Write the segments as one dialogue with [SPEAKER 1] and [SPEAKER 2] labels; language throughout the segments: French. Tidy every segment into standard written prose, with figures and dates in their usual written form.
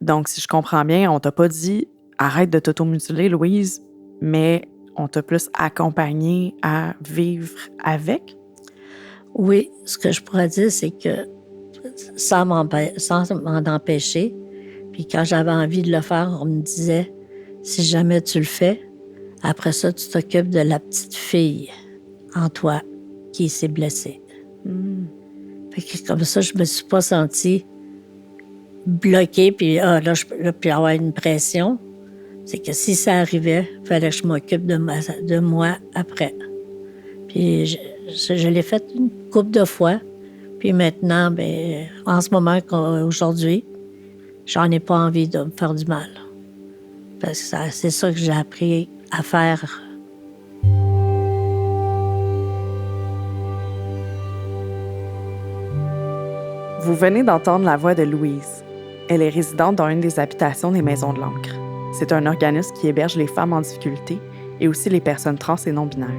[SPEAKER 1] Donc, si je comprends bien, on t'a pas dit « arrête de t'automutiler, Louise », mais on t'a plus accompagnée à vivre avec?
[SPEAKER 2] Oui, ce que je pourrais dire, c'est que sans m'en empêcher, puis quand j'avais envie de le faire, on me disait, si jamais tu le fais, après ça, tu t'occupes de la petite fille en toi qui s'est blessée. Fait que comme ça, je me suis pas sentie bloquée, puis là, je peux avoir une pression. C'est que si ça arrivait, il fallait que je m'occupe de moi après. Puis je l'ai fait une couple de fois. Puis maintenant, en ce moment, aujourd'hui, j'en ai pas envie de me faire du mal. Parce que c'est ça que j'ai appris à faire.
[SPEAKER 1] Vous venez d'entendre la voix de Louise. Elle est résidente dans une des habitations des Maisons de l'Ancre. C'est un organisme qui héberge les femmes en difficulté et aussi les personnes trans et non-binaires.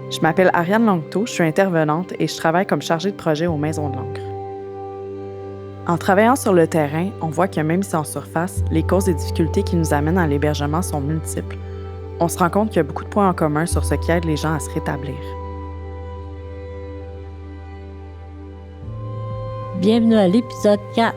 [SPEAKER 1] Je m'appelle Ariane Langteau, je suis intervenante et je travaille comme chargée de projet aux Maisons de l'Ancre. En travaillant sur le terrain, on voit que même si en surface, les causes et difficultés qui nous amènent à l'hébergement sont multiples, on se rend compte qu'il y a beaucoup de points en commun sur ce qui aide les gens à se rétablir.
[SPEAKER 2] Bienvenue à l'épisode 4.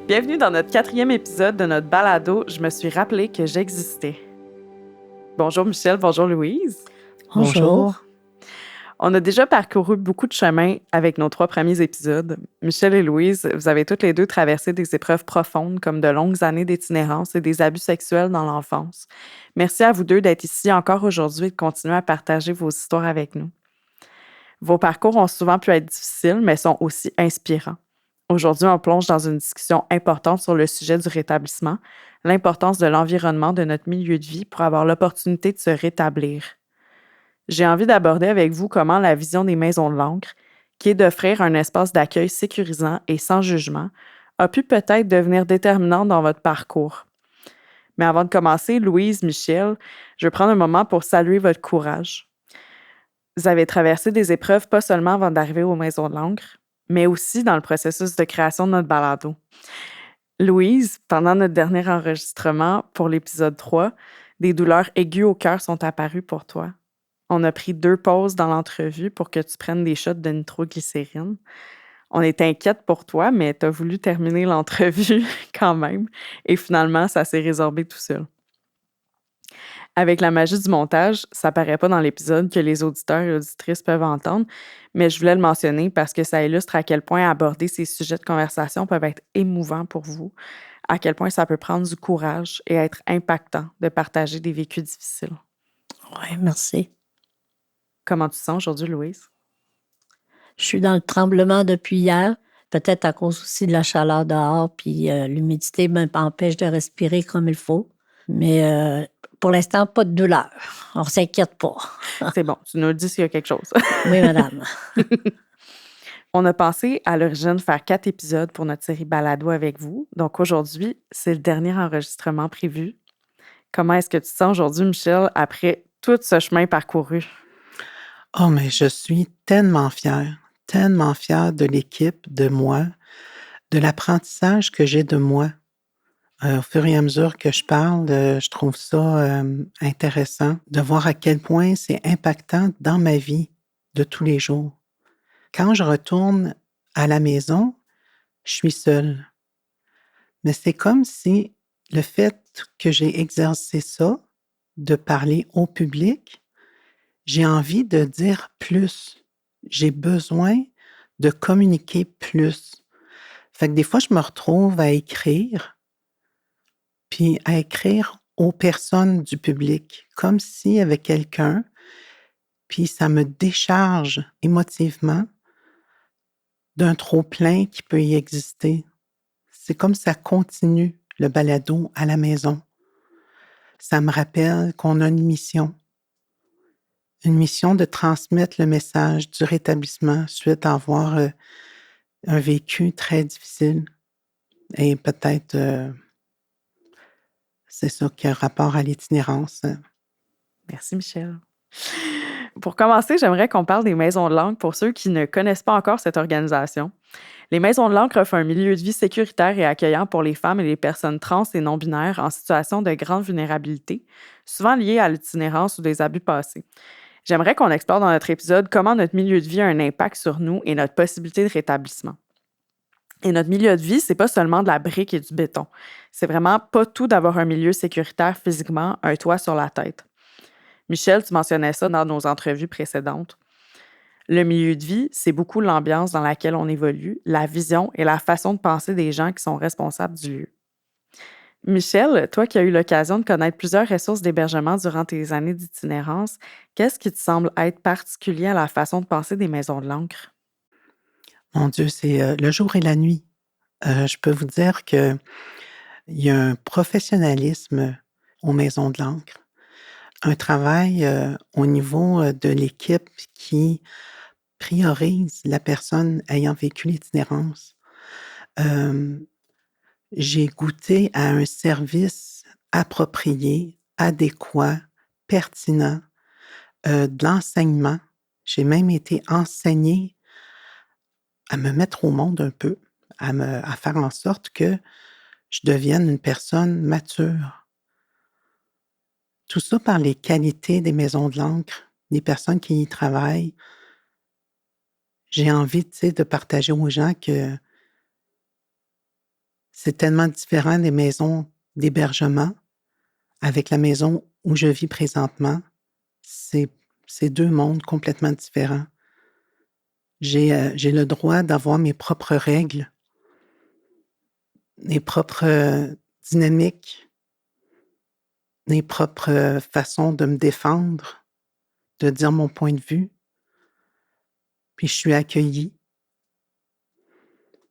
[SPEAKER 1] Bienvenue dans notre 4e épisode de notre balado « Je me suis rappelé que j'existais ». Bonjour Michel, bonjour Louise.
[SPEAKER 2] Bonjour.
[SPEAKER 1] On a déjà parcouru beaucoup de chemin avec nos 3 premiers épisodes. Michel et Louise, vous avez toutes les deux traversé des épreuves profondes comme de longues années d'itinérance et des abus sexuels dans l'enfance. Merci à vous deux d'être ici encore aujourd'hui et de continuer à partager vos histoires avec nous. Vos parcours ont souvent pu être difficiles, mais sont aussi inspirants. Aujourd'hui, on plonge dans une discussion importante sur le sujet du rétablissement, l'importance de l'environnement de notre milieu de vie pour avoir l'opportunité de se rétablir. J'ai envie d'aborder avec vous comment la vision des Maisons de l'Ancre, qui est d'offrir un espace d'accueil sécurisant et sans jugement, a pu peut-être devenir déterminante dans votre parcours. Mais avant de commencer, Louise, Michel, je veux prendre un moment pour saluer votre courage. Vous avez traversé des épreuves pas seulement avant d'arriver aux Maisons de l'Ancre, mais aussi dans le processus de création de notre balado. Louise, pendant notre dernier enregistrement pour l'épisode 3, des douleurs aiguës au cœur sont apparues pour toi. On a pris 2 pauses dans l'entrevue pour que tu prennes des shots de nitroglycérine. On est inquiète pour toi, mais tu as voulu terminer l'entrevue quand même. Et finalement, ça s'est résorbé tout seul. Avec la magie du montage, ça paraît pas dans l'épisode que les auditeurs et auditrices peuvent entendre, mais je voulais le mentionner parce que ça illustre à quel point aborder ces sujets de conversation peuvent être émouvants pour vous, à quel point ça peut prendre du courage et être impactant de partager des vécus difficiles.
[SPEAKER 2] Oui, merci.
[SPEAKER 1] Comment tu te sens aujourd'hui, Louise?
[SPEAKER 2] Je suis dans le tremblement depuis hier, peut-être à cause aussi de la chaleur dehors, puis l'humidité m'empêche de respirer comme il faut. Mais pour l'instant, pas de douleur. On ne s'inquiète pas.
[SPEAKER 1] C'est bon, tu nous le dis s'il y a quelque chose.
[SPEAKER 2] Oui, madame.
[SPEAKER 1] On a pensé à l'origine faire 4 épisodes pour notre série Balado avec vous. Donc aujourd'hui, c'est le dernier enregistrement prévu. Comment est-ce que tu te sens aujourd'hui, Michel, après tout ce chemin parcouru?
[SPEAKER 3] Oh, mais je suis tellement fière de l'équipe, de moi, de l'apprentissage que j'ai de moi. Au fur et à mesure que je parle, je trouve ça intéressant de voir à quel point c'est impactant dans ma vie de tous les jours. Quand je retourne à la maison, je suis seule. Mais c'est comme si le fait que j'ai exercé ça, de parler au public, j'ai envie de dire plus. J'ai besoin de communiquer plus. Fait que des fois, je me retrouve à écrire, puis à écrire aux personnes du public, comme s'il y avait quelqu'un puis ça me décharge émotivement d'un trop-plein qui peut y exister. C'est comme ça continue le balado à la maison. Ça me rappelle qu'on a une mission de transmettre le message du rétablissement suite à avoir un vécu très difficile. Et peut-être, c'est ça qui a rapport à l'itinérance.
[SPEAKER 1] Merci, Michel. Pour commencer, j'aimerais qu'on parle des maisons de l'Ancre pour ceux qui ne connaissent pas encore cette organisation. Les maisons de l'Ancre offrent un milieu de vie sécuritaire et accueillant pour les femmes et les personnes trans et non-binaires en situation de grande vulnérabilité, souvent liée à l'itinérance ou des abus passés. J'aimerais qu'on explore dans notre épisode comment notre milieu de vie a un impact sur nous et notre possibilité de rétablissement. Et notre milieu de vie, c'est pas seulement de la brique et du béton. C'est vraiment pas tout d'avoir un milieu sécuritaire physiquement, un toit sur la tête. Michel, tu mentionnais ça dans nos entrevues précédentes. Le milieu de vie, c'est beaucoup l'ambiance dans laquelle on évolue, la vision et la façon de penser des gens qui sont responsables du lieu. Michel, toi qui as eu l'occasion de connaître plusieurs ressources d'hébergement durant tes années d'itinérance, qu'est-ce qui te semble être particulier à la façon de penser des maisons de l'Ancre?
[SPEAKER 3] Mon Dieu, c'est le jour et la nuit. Je peux vous dire qu'il y a un professionnalisme aux maisons de l'Ancre, un travail au niveau de l'équipe qui priorise la personne ayant vécu l'itinérance. J'ai goûté à un service approprié, adéquat, pertinent, de l'enseignement. J'ai même été enseignée à me mettre au monde un peu, à faire en sorte que je devienne une personne mature. Tout ça par les qualités des maisons de l'Ancre, des personnes qui y travaillent. J'ai envie, de partager aux gens que c'est tellement différent des maisons d'hébergement avec la maison où je vis présentement. C'est deux mondes complètement différents. J'ai le droit d'avoir mes propres règles, mes propres dynamiques, mes propres façons de me défendre, de dire mon point de vue. Puis je suis accueillie.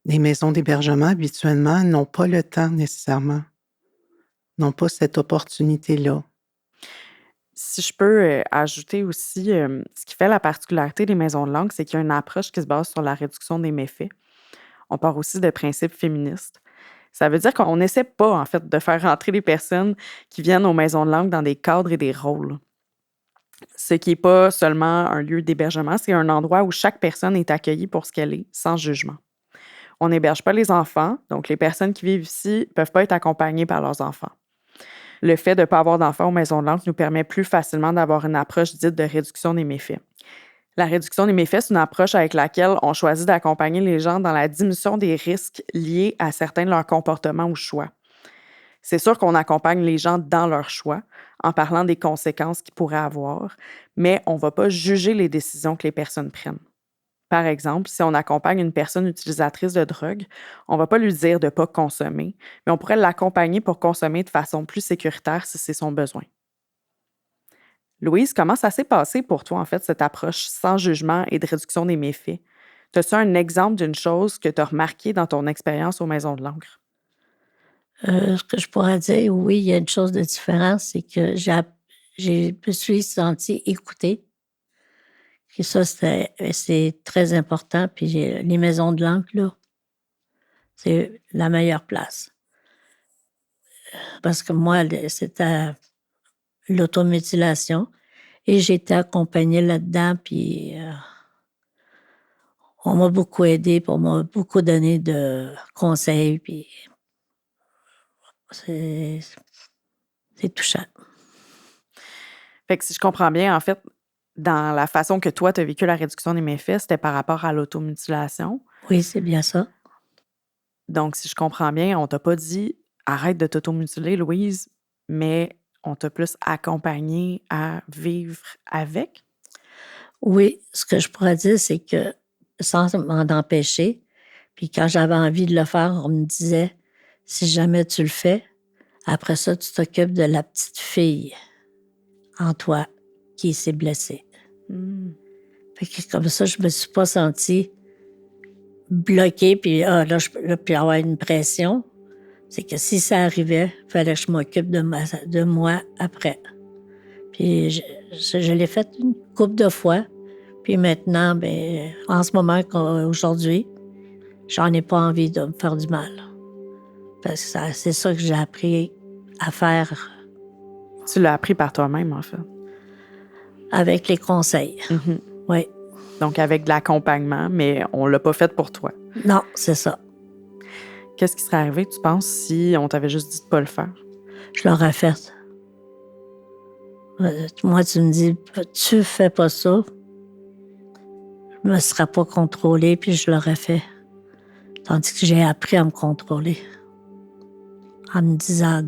[SPEAKER 3] Les maisons d'hébergement, habituellement, n'ont pas le temps nécessairement, n'ont pas cette opportunité-là.
[SPEAKER 1] Si je peux ajouter aussi, ce qui fait la particularité des maisons de l'Ancre, c'est qu'il y a une approche qui se base sur la réduction des méfaits. On part aussi de principes féministes. Ça veut dire qu'on n'essaie pas, en fait, de faire rentrer les personnes qui viennent aux maisons de l'Ancre dans des cadres et des rôles. Ce qui n'est pas seulement un lieu d'hébergement, c'est un endroit où chaque personne est accueillie pour ce qu'elle est, sans jugement. On n'héberge pas les enfants, donc les personnes qui vivent ici ne peuvent pas être accompagnées par leurs enfants. Le fait de ne pas avoir d'enfants aux maisons de l'Ancre nous permet plus facilement d'avoir une approche dite de réduction des méfaits. La réduction des méfaits, c'est une approche avec laquelle on choisit d'accompagner les gens dans la diminution des risques liés à certains de leurs comportements ou choix. C'est sûr qu'on accompagne les gens dans leurs choix, en parlant des conséquences qu'ils pourraient avoir, mais on ne va pas juger les décisions que les personnes prennent. Par exemple, si on accompagne une personne utilisatrice de drogue, on ne va pas lui dire de ne pas consommer, mais on pourrait l'accompagner pour consommer de façon plus sécuritaire si c'est son besoin. Louise, comment ça s'est passé pour toi, en fait, cette approche sans jugement et de réduction des méfaits? As-tu un exemple d'une chose que tu as remarqué dans ton expérience aux maisons de l'Ancre?
[SPEAKER 2] Ce que je pourrais dire, oui, il y a une chose de différente, c'est que je me suis sentie écoutée. Et ça, c'est très important. Puis les maisons de l'Ancre, là, c'est la meilleure place. Parce que moi, c'était l'automutilation et j'ai été accompagnée là-dedans. Puis on m'a beaucoup aidée, puis on m'a beaucoup donné de conseils. Puis c'est touchant.
[SPEAKER 1] Fait que si je comprends bien, en fait, dans la façon que toi, tu as vécu la réduction des méfaits, c'était par rapport à l'automutilation.
[SPEAKER 2] Oui, c'est bien ça.
[SPEAKER 1] Donc, si je comprends bien, on t'a pas dit arrête de t'automutiler, Louise, mais on t'a plus accompagné à vivre avec.
[SPEAKER 2] Oui, ce que je pourrais dire, c'est que sans m'en empêcher, puis quand j'avais envie de le faire, on me disait, si jamais tu le fais, après ça, tu t'occupes de la petite fille en toi qui s'est blessée. Fait que comme ça, je me suis pas sentie bloquée, puis puis avoir une pression. C'est que si ça arrivait, il fallait que je m'occupe de moi après. Puis je l'ai fait une couple de fois. Puis maintenant, ben, en ce moment, aujourd'hui, j'en ai pas envie de me faire du mal. Parce que c'est ça que j'ai appris à faire
[SPEAKER 1] Tu l'as appris par toi-même, en fait.
[SPEAKER 2] avec les conseils.
[SPEAKER 1] Mhm.
[SPEAKER 2] Oui.
[SPEAKER 1] Donc, avec de l'accompagnement, mais on l'a pas fait pour toi.
[SPEAKER 2] Non, c'est ça.
[SPEAKER 1] Qu'est-ce qui serait arrivé, tu penses, si on t'avait juste dit de pas le faire?
[SPEAKER 2] Je l'aurais fait. Moi, tu me dis, tu fais pas ça, je me serais pas contrôlée, puis je l'aurais fait. Tandis que j'ai appris à me contrôler. En me disant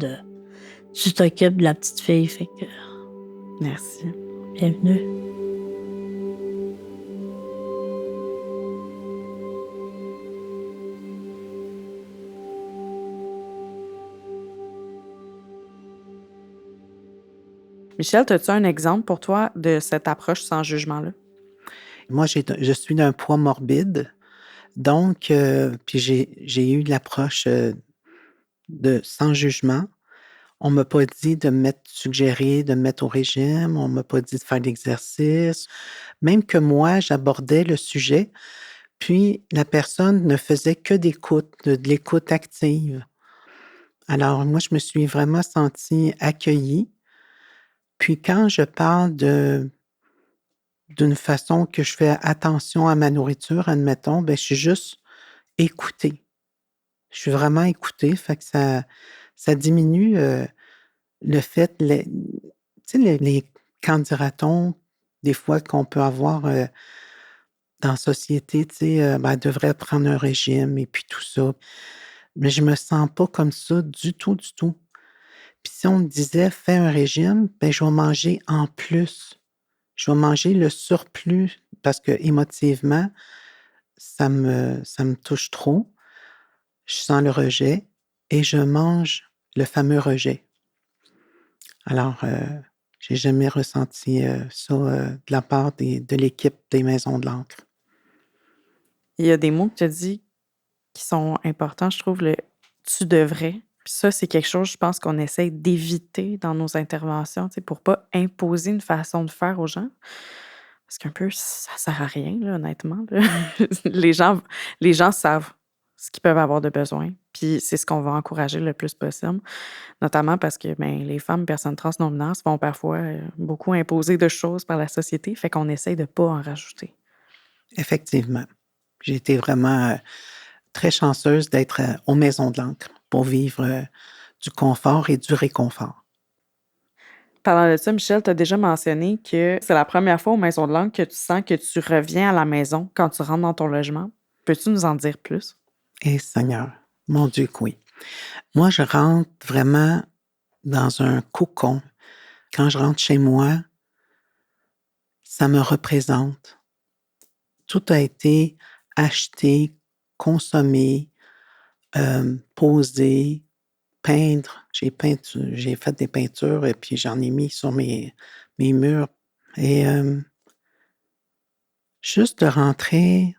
[SPEAKER 2] tu t'occupes de la petite fille, fait que
[SPEAKER 1] Merci.
[SPEAKER 2] bienvenue.
[SPEAKER 1] Michel, as-tu un exemple pour toi de cette approche sans jugement-là?
[SPEAKER 3] Moi, je suis d'un poids morbide, donc puis j'ai eu de l'approche, de sans jugement. On m'a pas dit de me suggérer de me mettre au régime, on m'a pas dit de faire d'exercice. Même que moi, j'abordais le sujet, puis la personne ne faisait que de l'écoute active. Alors moi, je me suis vraiment sentie accueillie. Puis quand je parle d'une façon que je fais attention à ma nourriture, admettons, ben je suis juste écoutée. Je suis vraiment écoutée, fait que ça diminue, le fait tu sais les qu'en dira-t-on, des fois qu'on peut avoir, dans la société, tu sais, ben, elle devrait prendre un régime et puis tout ça. Mais je me sens pas comme ça du tout, du tout. Puis si on me disait: «Fais un régime», ben je vais manger en plus. Je vais manger le surplus parce que émotivement, ça me touche trop. Je sens le rejet et je mange le fameux rejet. Alors, j'ai jamais ressenti, ça, de la part de l'équipe des Maisons de l'Ancre.
[SPEAKER 1] Il y a des mots que tu as dit qui sont importants, je trouve, le «tu devrais». Puis ça, c'est quelque chose, je pense, qu'on essaie d'éviter dans nos interventions, tu sais, pour pas imposer une façon de faire aux gens. Parce qu'un peu, ça sert à rien, là, honnêtement, là. Les gens les gens savent ce qu'ils peuvent avoir de besoin, puis c'est ce qu'on va encourager le plus possible, notamment parce que, ben, les femmes, personnes trans non binaires se font parfois, beaucoup imposer de choses par la société, fait qu'on essaye de pas en rajouter.
[SPEAKER 3] Effectivement. J'ai été vraiment, très chanceuse d'être, aux Maisons de l'Ancre pour vivre, du confort et du réconfort.
[SPEAKER 1] Parlant de ça, Michel, tu as déjà mentionné que c'est la première fois aux Maisons de l'Ancre que tu sens que tu reviens à la maison quand tu rentres dans ton logement. Peux-tu nous en dire plus?
[SPEAKER 3] Eh Seigneur, mon Dieu que oui. Moi, je rentre vraiment dans un cocon. Quand je rentre chez moi, ça me représente. Tout a été acheté, consommé, posé, peindre. J'ai fait des peintures et puis j'en ai mis sur mes murs et juste de rentrer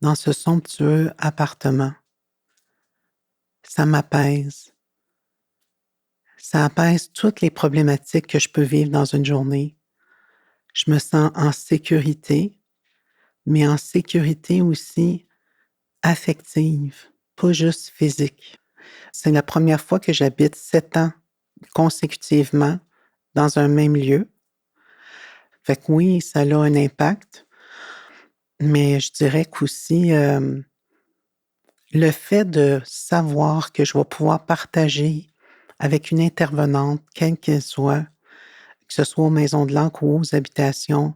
[SPEAKER 3] dans ce somptueux appartement, ça m'apaise. Ça apaise toutes les problématiques que je peux vivre dans une journée. Je me sens en sécurité, mais en sécurité aussi affective, pas juste physique. C'est la première fois que j'habite 7 ans consécutivement dans un même lieu. Fait que oui, ça a un impact, mais je dirais qu'aussi, le fait de savoir que je vais pouvoir partager avec une intervenante, quelle qu'elle soit, que ce soit aux Maisons de l'Ancre ou aux habitations,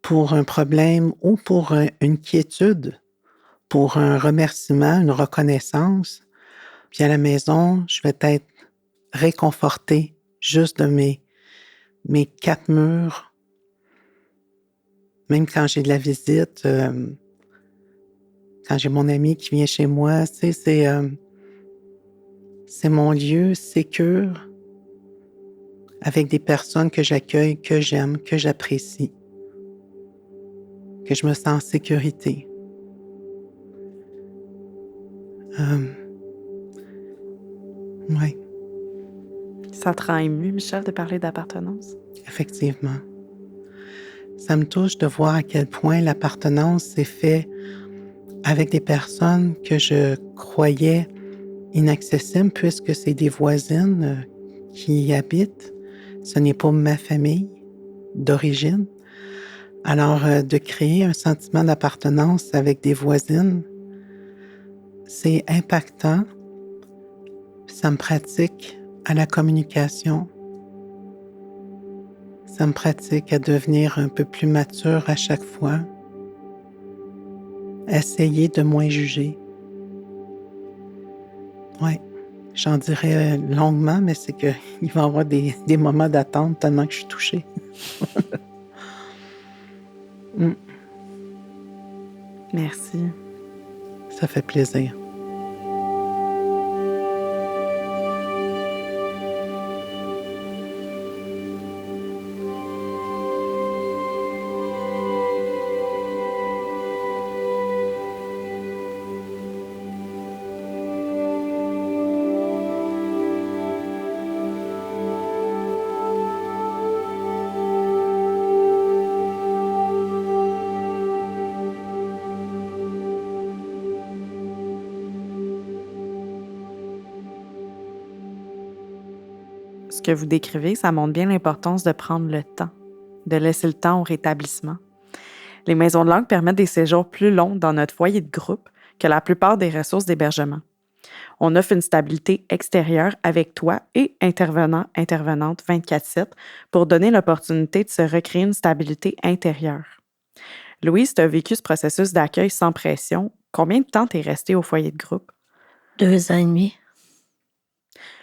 [SPEAKER 3] pour un problème ou pour, une quiétude, pour un remerciement, une reconnaissance, puis à la maison, je vais être réconfortée juste de mes 4 murs. Même quand j'ai de la visite, quand j'ai mon ami qui vient chez moi, tu sais, c'est mon lieu sécure avec des personnes que j'accueille, que j'aime, que j'apprécie. que je me sens en sécurité. Oui,
[SPEAKER 1] Ça te rend ému, Michel, de parler d'appartenance?
[SPEAKER 3] effectivement. Ça me touche de voir à quel point l'appartenance s'est faite avec des personnes que je croyais inaccessibles puisque c'est des voisines qui y habitent. Ce n'est pas ma famille d'origine. Alors, de créer un sentiment d'appartenance avec des voisines, c'est impactant. Ça me pratique à la communication. Ça me pratique à devenir un peu plus mature à chaque fois. Essayer de moins juger. Oui, j'en dirais longuement, mais c'est qu'il va y avoir des moments d'attente tellement que je suis touchée.
[SPEAKER 1] Merci.
[SPEAKER 3] Ça fait plaisir.
[SPEAKER 1] Ce que vous décrivez, ça montre bien l'importance de prendre le temps, de laisser le temps au rétablissement. Les maisons de langue permettent des séjours plus longs dans notre foyer de groupe que la plupart des ressources d'hébergement. On offre une stabilité extérieure avec toi et intervenante 24/7 pour donner l'opportunité de se recréer une stabilité intérieure. Louise, tu as vécu ce processus d'accueil sans pression. Combien de temps t'es restée au foyer de groupe?
[SPEAKER 2] 2 ans et demi.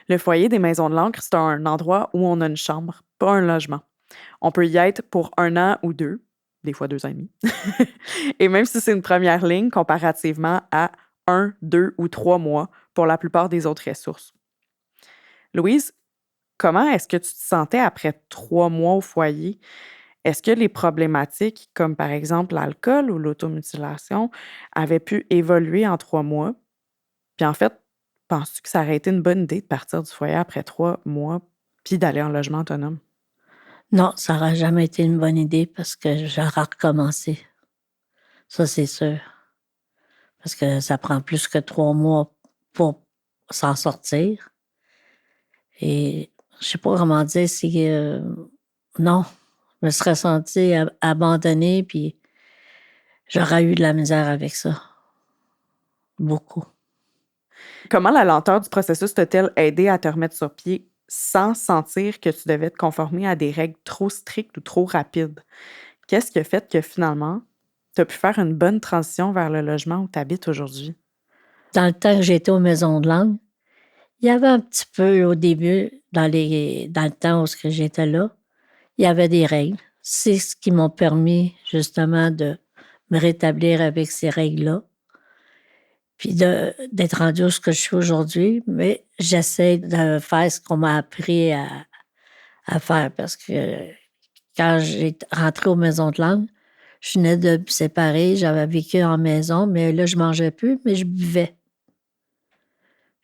[SPEAKER 1] Le foyer des maisons de l'Ancre, c'est un endroit où on a une chambre, pas un logement. On peut y être pour 1 an ou 2, des fois 2 ans et demi. Et même si c'est une première ligne comparativement à 1, 2 ou 3 mois pour la plupart des autres ressources. Louise, comment est-ce que tu te sentais après 3 mois au foyer? Est-ce que les problématiques, comme par exemple l'alcool ou l'automutilation, avaient pu évoluer en 3 mois? Puis en fait, penses-tu que ça aurait été une bonne idée de partir du foyer après 3 mois puis d'aller en logement autonome?
[SPEAKER 2] Non, ça n'aurait jamais été une bonne idée parce que j'aurais recommencé. Ça, c'est sûr. Parce que ça prend plus que 3 mois pour s'en sortir. Et je sais pas comment dire, non, je me serais sentie abandonnée, puis j'aurais eu de la misère avec ça. Beaucoup.
[SPEAKER 1] Comment la lenteur du processus t'a-t-elle aidé à te remettre sur pied sans sentir que tu devais te conformer à des règles trop strictes ou trop rapides? Qu'est-ce qui a fait que finalement, tu as pu faire une bonne transition vers le logement où tu habites aujourd'hui?
[SPEAKER 2] Dans le temps que j'étais aux maisons de langue, il y avait un petit peu au début, dans le temps où j'étais là, il y avait des règles. C'est ce qui m'ont permis justement de me rétablir avec ces règles-là. Puis d'être rendue où ce que je suis aujourd'hui, mais j'essaie de faire ce qu'on m'a appris à faire parce que quand j'ai rentré aux maisons de langue, je venais de me séparer, j'avais vécu en maison, mais là, je mangeais plus, mais je buvais.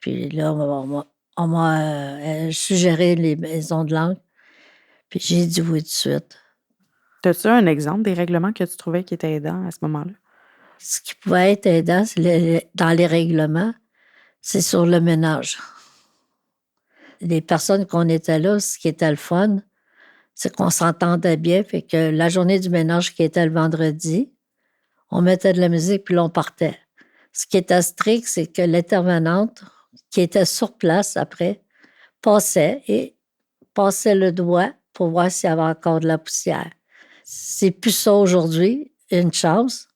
[SPEAKER 2] Puis là, on m'a suggéré les maisons de langue, puis j'ai dit oui tout de suite.
[SPEAKER 1] As-tu un exemple des règlements que tu trouvais qui étaient aidants à ce moment-là?
[SPEAKER 2] Ce qui pouvait être aidant, dans les règlements, c'est sur le ménage. Les personnes qu'on était là, ce qui était le fun, c'est qu'on s'entendait bien, fait que la journée du ménage qui était le vendredi, on mettait de la musique puis là, on partait. Ce qui était strict, c'est que l'intervenante qui était sur place après passait le doigt pour voir s'il y avait encore de la poussière. C'est plus ça aujourd'hui, une chance,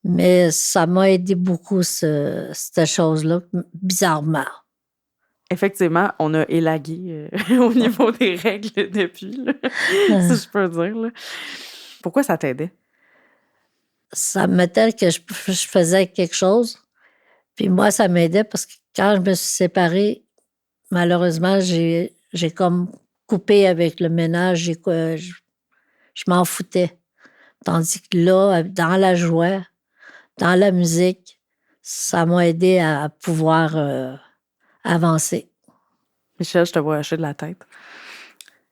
[SPEAKER 2] mais ça m'a aidé beaucoup cette chose-là, bizarrement.
[SPEAKER 1] Effectivement, on a élagué au niveau des règles depuis, là, si je peux dire. Là. Pourquoi ça t'aidait?
[SPEAKER 2] Ça me mettait que je faisais quelque chose, puis moi, ça m'aidait parce que quand je me suis séparée, malheureusement, j'ai comme coupé avec le ménage. Je m'en foutais Tandis que là, dans la joie, dans la musique, ça m'a aidé à pouvoir avancer.
[SPEAKER 1] Michel, je te vois hocher de la tête.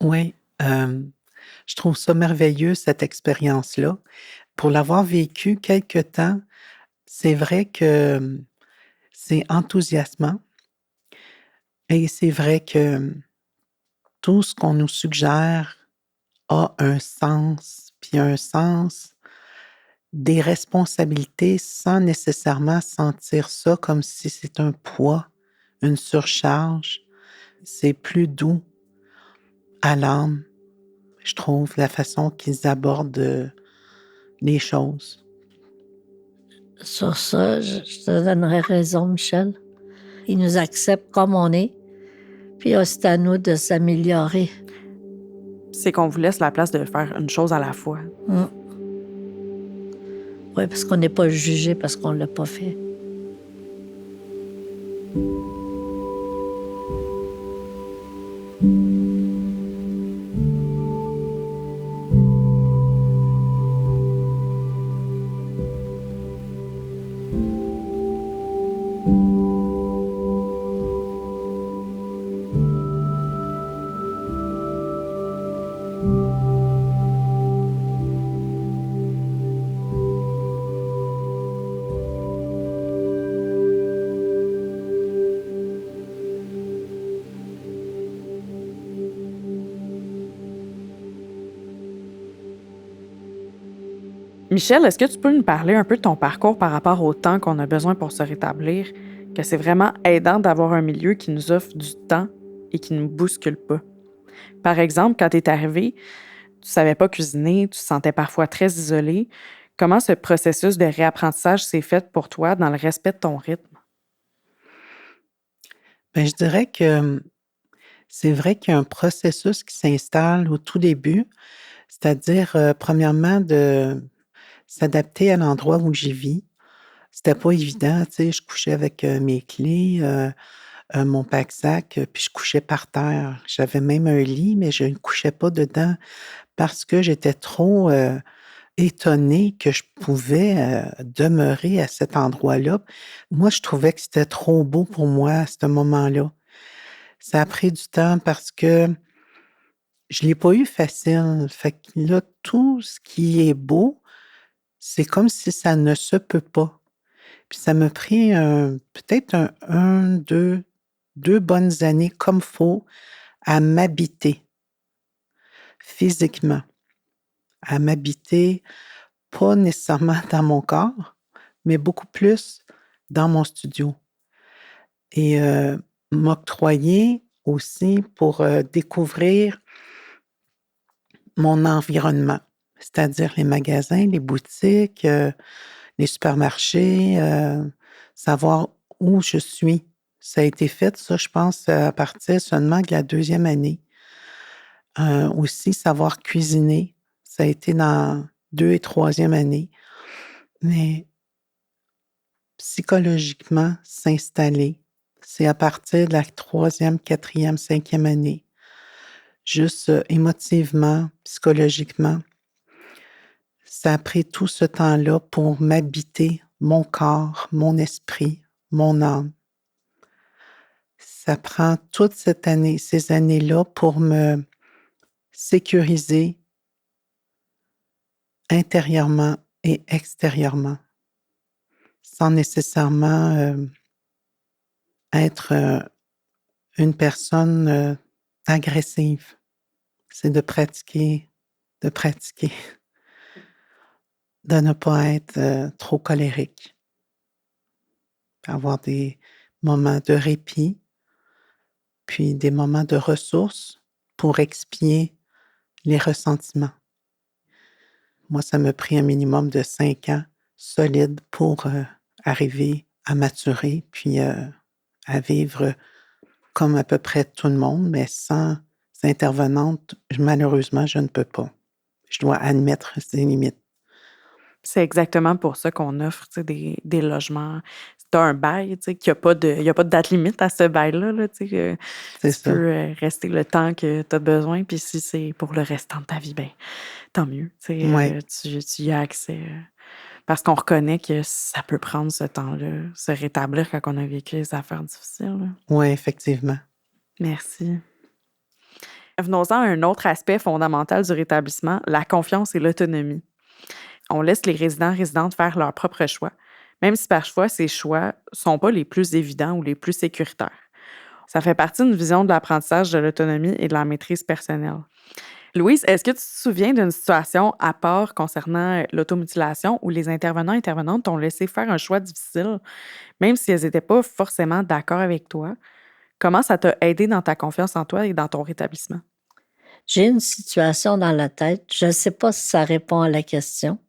[SPEAKER 3] Oui, je trouve ça merveilleux, cette expérience-là. Pour l'avoir vécu quelque temps, c'est vrai que c'est enthousiasmant et c'est vrai que tout ce qu'on nous suggère a un sens, puis un sens des responsabilités sans nécessairement sentir ça comme si c'est un poids, une surcharge. C'est plus doux à l'âme, je trouve, la façon qu'ils abordent les choses.
[SPEAKER 2] Sur ça, je te donnerais raison, Michel. Ils nous acceptent comme on est, puis c'est à nous de s'améliorer.
[SPEAKER 1] C'est qu'on vous laisse la place de faire une chose à la fois.
[SPEAKER 2] Oui, parce qu'on n'est pas jugé parce qu'on ne l'a pas fait.
[SPEAKER 1] Michel, est-ce que tu peux nous parler un peu de ton parcours par rapport au temps qu'on a besoin pour se rétablir? Que c'est vraiment aidant d'avoir un milieu qui nous offre du temps et qui ne nous bouscule pas. Par exemple, quand tu es arrivé, tu savais pas cuisiner, tu te sentais parfois très isolé. Comment ce processus de réapprentissage s'est fait pour toi dans le respect de ton rythme?
[SPEAKER 3] Bien, je dirais que c'est vrai qu'il y a un processus qui s'installe au tout début, c'est-à-dire, premièrement, de s'adapter à l'endroit où j'y vis. C'était pas évident, tu sais, je couchais avec, mes clés, mon pack-sac, puis je couchais par terre. J'avais même un lit, mais je ne couchais pas dedans parce que j'étais trop, étonnée que je pouvais, demeurer à cet endroit-là. Moi, je trouvais que c'était trop beau pour moi à ce moment-là. Ça a pris du temps parce que je l'ai pas eu facile. Fait que là, tout ce qui est beau, c'est comme si ça ne se peut pas. Puis ça m'a pris peut-être 2 bonnes années comme faut à m'habiter physiquement, à m'habiter pas nécessairement dans mon corps, mais beaucoup plus dans mon studio et m'octroyer aussi pour, découvrir mon environnement, c'est-à-dire les magasins, les boutiques, les supermarchés, savoir où je suis. Ça a été fait, ça, je pense, à partir seulement de la deuxième année. Aussi savoir cuisiner, ça a été dans 2 et troisième année, mais psychologiquement, s'installer, c'est à partir de la troisième, quatrième, cinquième année. Juste, émotivement, psychologiquement, ça a pris tout ce temps-là pour m'habiter, mon corps, mon esprit, mon âme. Ça prend toute cette année ces années-là pour me sécuriser intérieurement et extérieurement, sans nécessairement, être, une personne, agressive. C'est de pratiquer, de ne pas être, trop colérique. Avoir des moments de répit, puis des moments de ressources pour expier les ressentiments. Moi, ça m'a pris un minimum de 5 ans solides pour, arriver à maturer, puis, à vivre comme à peu près tout le monde, mais sans intervenante, malheureusement, je ne peux pas. Je dois admettre ces limites.
[SPEAKER 1] C'est exactement pour ça qu'on offre, tu sais, des logements. Si tu as un bail, tu sais, qu'il y a pas de date limite à ce bail-là, là, tu sais,
[SPEAKER 3] C'est
[SPEAKER 1] tu
[SPEAKER 3] ça.
[SPEAKER 1] peux, rester le temps que tu as besoin, puis si c'est pour le restant de ta vie, ben, tant mieux, tu sais,
[SPEAKER 3] Ouais.
[SPEAKER 1] tu y as accès, parce qu'on reconnaît que ça peut prendre ce temps-là, se rétablir quand on a vécu les affaires difficiles, là.
[SPEAKER 3] Ouais, effectivement.
[SPEAKER 1] Merci. Venons-en à un autre aspect fondamental du rétablissement, la confiance et l'autonomie. On laisse les résidents-résidentes faire leurs propres choix, même si parfois ces choix sont pas les plus évidents ou les plus sécuritaires. Ça fait partie d'une vision de l'apprentissage de l'autonomie et de la maîtrise personnelle. Louise, est-ce que tu te souviens d'une situation à part concernant l'automutilation où les intervenants-intervenantes t'ont laissé faire un choix difficile, même si elles n'étaient pas forcément d'accord avec toi? Comment ça t'a aidé dans ta confiance en toi et dans ton rétablissement?
[SPEAKER 2] J'ai une situation dans la tête, je ne sais pas si ça répond à la question.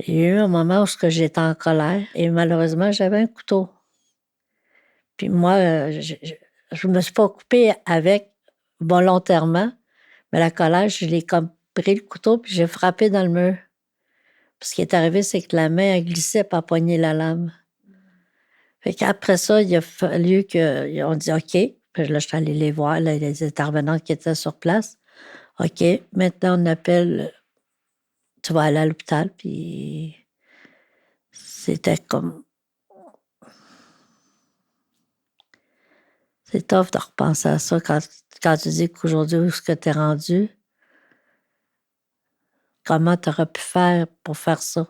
[SPEAKER 2] Il y a eu un moment où j'étais en colère et malheureusement, j'avais un couteau. Puis moi, je me suis pas occupée avec volontairement, mais la colère, je l'ai comme pris le couteau puis j'ai frappé dans le mur. Puis ce qui est arrivé, c'est que la main a glissé pour pogner la lame. Fait qu'après ça, il a fallu qu'on dise OK. Puis là, je suis allée les voir, là, les intervenants qui étaient sur place. OK, maintenant on appelle, tu vas aller à l'hôpital, puis c'était comme, c'est tough de repenser à ça quand tu dis qu'aujourd'hui, où est-ce que tu es rendu, comment tu aurais pu faire pour faire ça?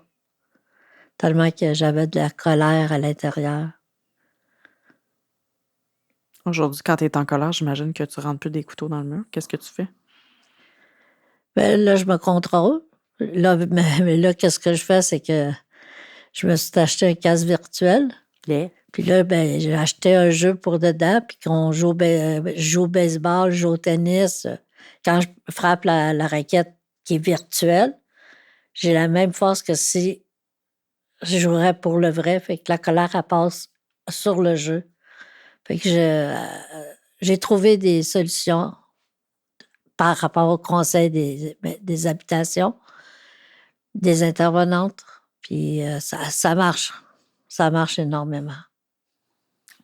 [SPEAKER 2] Tellement que j'avais de la colère à l'intérieur.
[SPEAKER 1] Aujourd'hui, quand tu es en colère, j'imagine que tu rentres plus des couteaux dans le mur. Qu'est-ce que tu fais?
[SPEAKER 2] Ben là, je me contrôle. Là, mais là, qu'est-ce que je fais, c'est que je me suis acheté un casque virtuel.
[SPEAKER 1] Yeah.
[SPEAKER 2] Puis là, ben, j'ai acheté un jeu pour dedans, puis qu'on joue, je joue au baseball, je joue au tennis. Quand je frappe la raquette qui est virtuelle, j'ai la même force que si je jouerais pour le vrai. Fait que la colère, elle passe sur le jeu. Fait que j'ai trouvé des solutions par rapport au conseil des habitations, des intervenantes. Puis ça marche. Ça marche énormément.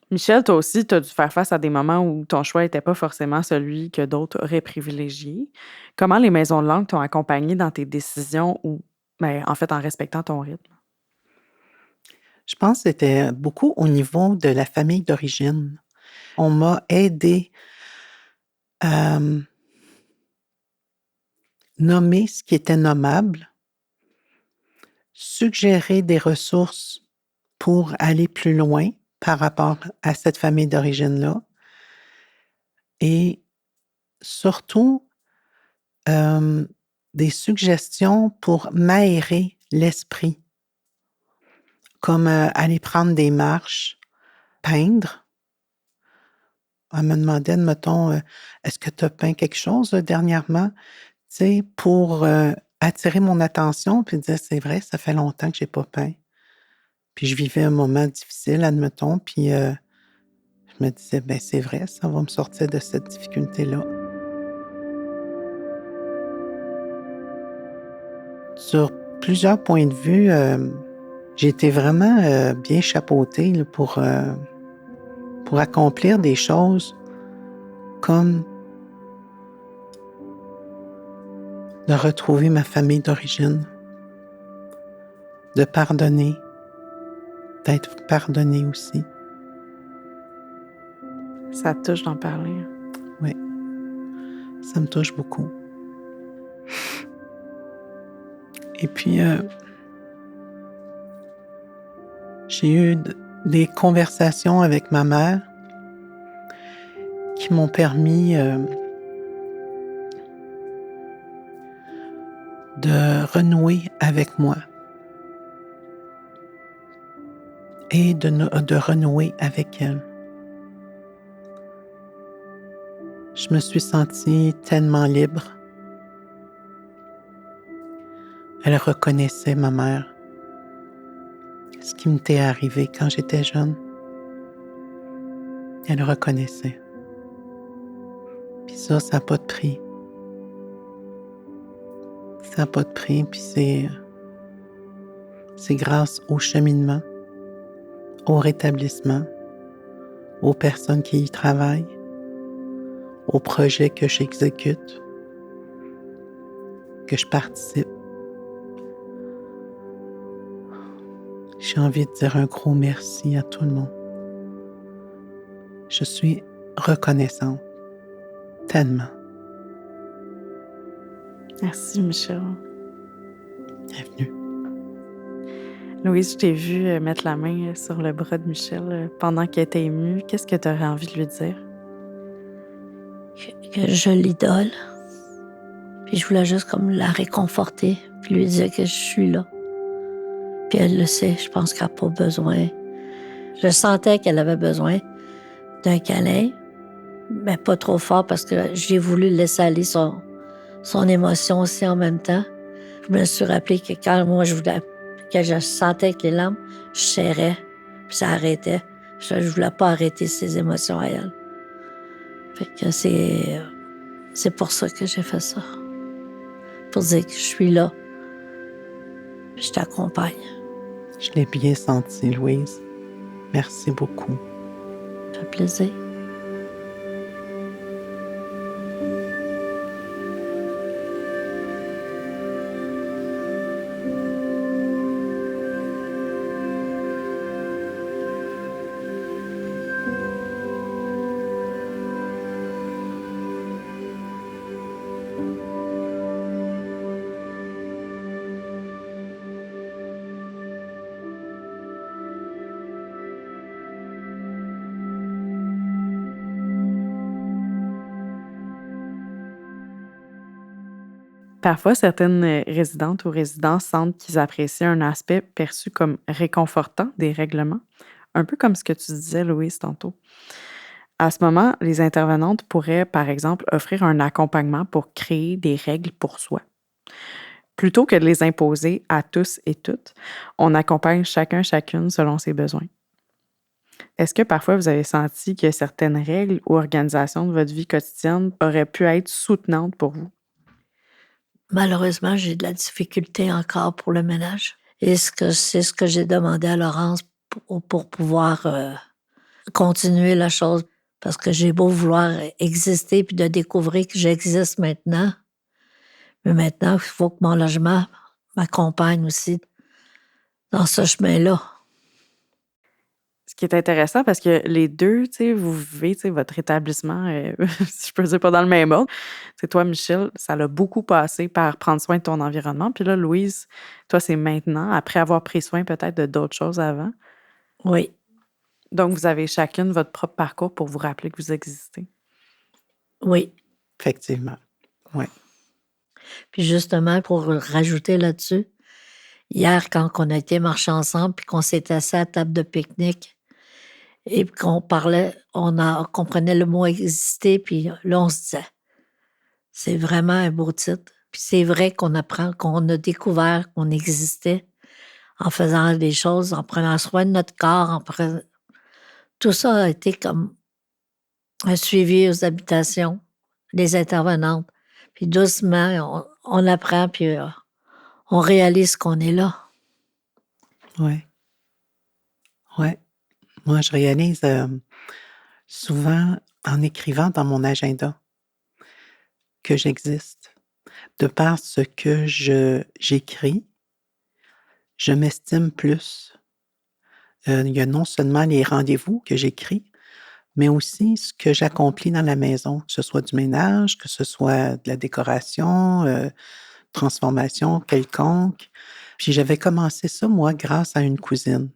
[SPEAKER 1] Michel, toi aussi, tu as dû faire face à des moments où ton choix n'était pas forcément celui que d'autres auraient privilégié. Comment les maisons de langue t'ont accompagné dans tes décisions ou, ben, en fait, en respectant ton rythme?
[SPEAKER 3] Je pense que c'était beaucoup au niveau de la famille d'origine. On m'a aidé à nommer ce qui était nommable, suggérer des ressources pour aller plus loin par rapport à cette famille d'origine-là et surtout des suggestions pour m'aérer l'esprit, comme aller prendre des marches, peindre. Elle me demandait, mettons, est-ce que tu as peint quelque chose dernièrement? Tu sais, pour attirer mon attention, puis dire, c'est vrai, ça fait longtemps que j'ai pas peint. Puis je vivais un moment difficile, admettons, puis je me disais, ben c'est vrai, ça va me sortir de cette difficulté-là. Sur plusieurs points de vue, j'ai été vraiment bien chapeautée là, pour accomplir des choses comme de retrouver ma famille d'origine, de pardonner, d'être pardonnée aussi.
[SPEAKER 1] Ça te touche d'en parler.
[SPEAKER 3] Oui, ça me touche beaucoup. Et puis, j'ai eu des conversations avec ma mère qui m'ont permis de renouer avec moi et de renouer avec elle. Je me suis sentie tellement libre. Elle reconnaissait, ma mère, ce qui m'était arrivé quand j'étais jeune. Elle reconnaissait. Puis ça n'a pas de prix. Ça n'a pas de prix, puis c'est C'est grâce au cheminement, au rétablissement, aux personnes qui y travaillent, aux projets que j'exécute, que je participe. J'ai envie de dire un gros merci à tout le monde. Je suis reconnaissante, tellement.
[SPEAKER 1] Merci, Michel.
[SPEAKER 3] Bienvenue.
[SPEAKER 1] Louise, je t'ai vu mettre la main sur le bras de Michel pendant qu'elle était émue. Qu'est-ce que tu aurais envie de lui dire?
[SPEAKER 2] Que je l'idole. Puis je voulais juste comme la réconforter, puis lui dire que je suis là. Puis elle le sait, je pense qu'elle n'a pas besoin. Je sentais qu'elle avait besoin d'un câlin, mais pas trop fort parce que j'ai voulu laisser aller son émotion aussi en même temps. Je me suis rappelé que quand moi je sentais que les larmes, je serrais, puis ça arrêtait. Je ne voulais pas arrêter ses émotions à elle. Fait que c'est pour ça que j'ai fait ça. Pour dire que je suis là, puis je t'accompagne.
[SPEAKER 3] Je l'ai bien senti, Louise. Merci beaucoup.
[SPEAKER 2] Ça fait plaisir.
[SPEAKER 1] Parfois, certaines résidentes ou résidents sentent qu'ils apprécient un aspect perçu comme réconfortant des règlements, un peu comme ce que tu disais, Louise, tantôt. À ce moment, les intervenantes pourraient, par exemple, offrir un accompagnement pour créer des règles pour soi. Plutôt que de les imposer à tous et toutes, on accompagne chacune selon ses besoins. Est-ce que parfois vous avez senti que certaines règles ou organisations de votre vie quotidienne auraient pu être soutenantes pour vous?
[SPEAKER 2] Malheureusement, j'ai de la difficulté encore pour le ménage. Et c'est ce que j'ai demandé à Laurence pour pouvoir continuer la chose. Parce que j'ai beau vouloir exister puis de découvrir que j'existe maintenant. Mais maintenant, il faut que mon logement m'accompagne aussi dans ce chemin-là.
[SPEAKER 1] Ce qui est intéressant parce que les deux, tu sais, vous vivez, tu sais, votre établissement, si je peux dire, pas dans le même ordre. C'est toi, Michel, ça l'a beaucoup passé par prendre soin de ton environnement. Puis là, Louise, toi, c'est maintenant, après avoir pris soin peut-être de d'autres choses avant.
[SPEAKER 2] Oui,
[SPEAKER 1] Donc, vous avez chacune votre propre parcours pour vous rappeler que vous existez.
[SPEAKER 2] oui.
[SPEAKER 3] Effectivement. Oui.
[SPEAKER 2] Puis justement, pour rajouter là-dessus, hier, quand on a été marcher ensemble puis qu'on s'est assis à la table de pique-nique et qu'on parlait, on comprenait le mot exister, puis là, on se disait, c'est vraiment un beau titre. Puis c'est vrai qu'on apprend, qu'on a découvert qu'on existait en faisant des choses, en prenant soin de notre corps, tout ça a été comme un suivi aux habitations, les intervenantes. Puis doucement, on apprend, puis on réalise qu'on est là.
[SPEAKER 3] Oui. Oui. Moi, je réalise souvent en écrivant dans mon agenda que j'existe. De par ce que j'écris, je m'estime plus. Il y a non seulement les rendez-vous que j'écris, mais aussi ce que j'accomplis dans la maison, que ce soit du ménage, que ce soit de la décoration, transformation quelconque. Puis j'avais commencé ça, moi, grâce à une cousine.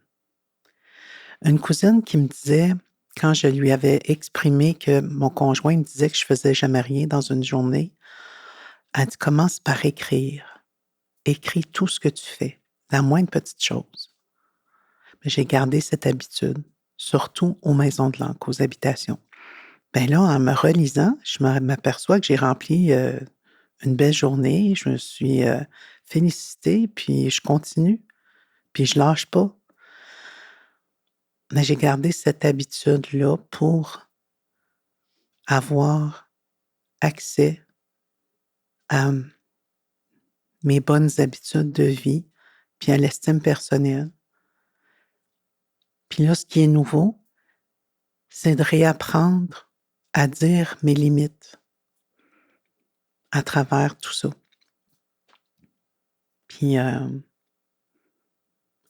[SPEAKER 3] Une cousine qui me disait, quand je lui avais exprimé que mon conjoint me disait que je faisais jamais rien dans une journée, elle dit: «Commence par écrire. Écris tout ce que tu fais, la moindre petite chose». Mais j'ai gardé cette habitude, surtout aux maisons de l'encre, aux habitations. Ben là, en me relisant, je m'aperçois que j'ai rempli, une belle journée. Je me suis, félicitée, puis je continue, puis je lâche pas. Mais j'ai gardé cette habitude-là pour avoir accès à mes bonnes habitudes de vie puis à l'estime personnelle. Puis là, ce qui est nouveau, c'est de réapprendre à dire mes limites à travers tout ça. Puis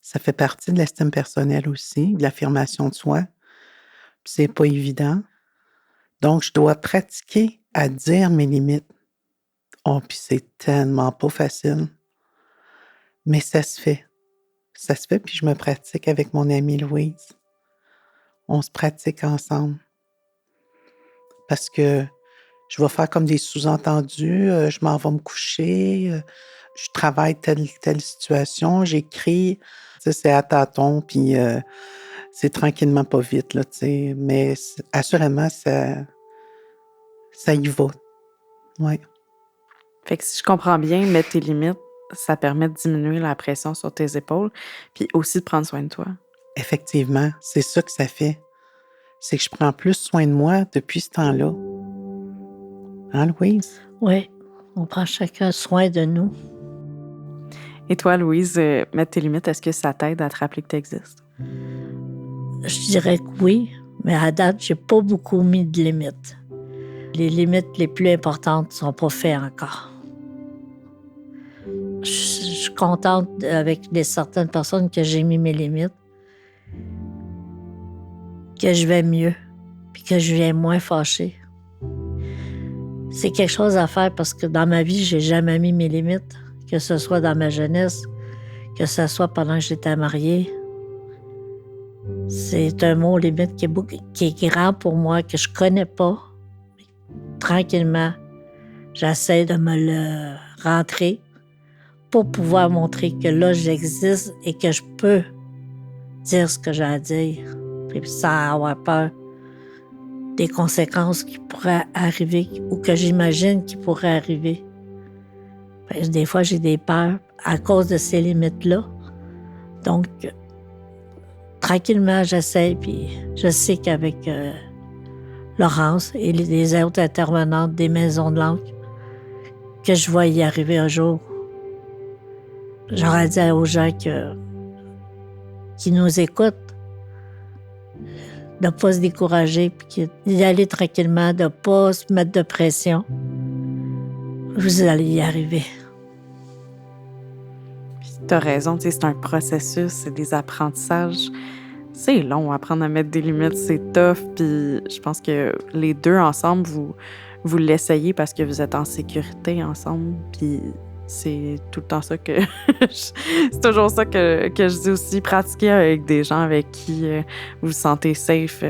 [SPEAKER 3] ça fait partie de l'estime personnelle aussi, de l'affirmation de soi. Puis c'est pas évident. Donc, je dois pratiquer à dire mes limites. Oh, puis c'est tellement pas facile. Mais ça se fait. Ça se fait, puis je me pratique avec mon amie Louise. On se pratique ensemble. Parce que je vais faire comme des sous-entendus, je m'en vais me coucher, je travaille telle situation, j'écris. Tu sais, c'est à tâtons, puis c'est tranquillement pas vite, là, tu sais. Mais assurément, ça y va. Ouais.
[SPEAKER 1] Fait que si je comprends bien, mettre tes limites, ça permet de diminuer la pression sur tes épaules, puis aussi de prendre soin de toi.
[SPEAKER 3] Effectivement, c'est ça que ça fait. C'est que je prends plus soin de moi depuis ce temps-là. Hein, Louise?
[SPEAKER 2] Oui, on prend chacun soin de nous.
[SPEAKER 1] Et toi, Louise, mettre tes limites, est-ce que ça t'aide à te rappeler que tu existes?
[SPEAKER 2] Je dirais que oui, mais à date, j'ai pas beaucoup mis de limites. Les limites les plus importantes sont pas faites encore. Je suis contente avec certaines personnes que j'ai mis mes limites, que je vais mieux, puis que je viens moins fâchée. C'est quelque chose à faire parce que dans ma vie, j'ai jamais mis mes limites, que ce soit dans ma jeunesse, que ce soit pendant que j'étais mariée. C'est un mot limite qui est grand pour moi, que je connais pas. Tranquillement, j'essaie de me le rentrer pour pouvoir montrer que là, j'existe et que je peux dire ce que j'ai à dire, puis sans avoir peur des conséquences qui pourraient arriver ou que j'imagine qui pourraient arriver. Des fois, j'ai des peurs à cause de ces limites-là. Donc, tranquillement, j'essaie, puis je sais qu'avec Laurence et les autres intervenantes des maisons de langue, que je vais y arriver un jour. J'aurais dit aux gens qui nous écoutent de ne pas se décourager, puis d'y aller tranquillement, de ne pas se mettre de pression. Vous allez y arriver.
[SPEAKER 1] Tu as raison, c'est un processus, c'est des apprentissages. C'est long, apprendre à mettre des limites, c'est tough. Puis je pense que les deux ensemble, vous l'essayez parce que vous êtes en sécurité ensemble. Puis c'est tout le temps ça que... c'est toujours ça que je dis aussi. Pratiquer avec des gens avec qui vous vous sentez safe